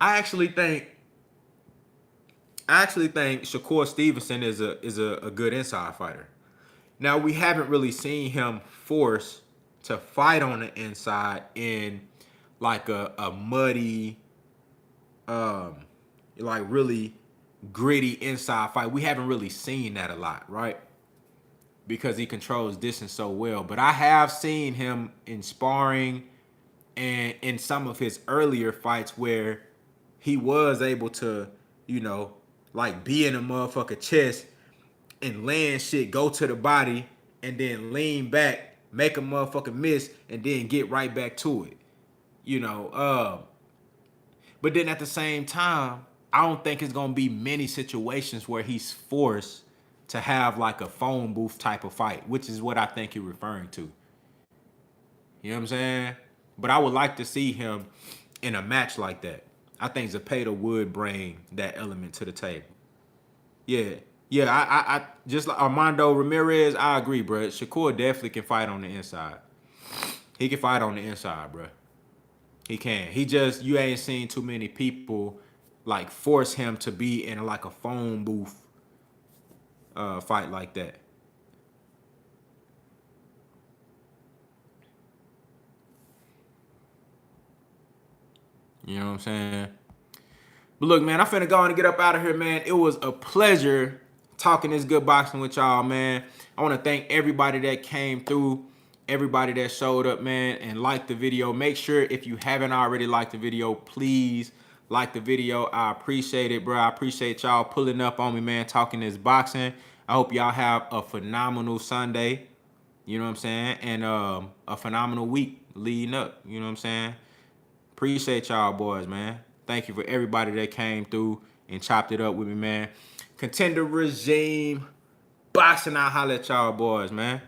I actually think Shakur Stevenson is a good inside fighter. Now we haven't really seen him forced to fight on the inside in like a muddy, like really gritty inside fight. We haven't really seen that a lot, right? Because he controls distance so well. But I have seen him in sparring and in some of his earlier fights where he was able to, like be in a motherfucker chest and land shit, go to the body, and then lean back, make a motherfucker miss, and then get right back to it. But then at the same time, I don't think it's gonna be many situations where he's forced to have like a phone booth type of fight, which is what I think you're referring to. You know what I'm saying? But I would like to see him in a match like that. I think Zepeda would bring that element to the table. Yeah. Yeah, I just like Armando Ramirez, I agree, bro. Shakur definitely can fight on the inside. He can fight on the inside, bro. He can. You ain't seen too many people like force him to be in like a phone booth fight like that. You know what I'm saying? But look, man, I'm finna go on and get up out of here, man. It was a pleasure talking this good boxing with y'all, man. I want to thank everybody that came through, everybody that showed up, man, and liked the video. Make sure if you haven't already liked the video, please like the video. I appreciate it, bro. I appreciate y'all pulling up on me, man, talking this boxing. I hope y'all have a phenomenal Sunday, you know what I'm saying, and a phenomenal week leading up, you know what I'm saying. Appreciate y'all boys, man. Thank you for everybody that came through and chopped it up with me, man. Contender Regime, boxing, I'll holler at y'all boys, man.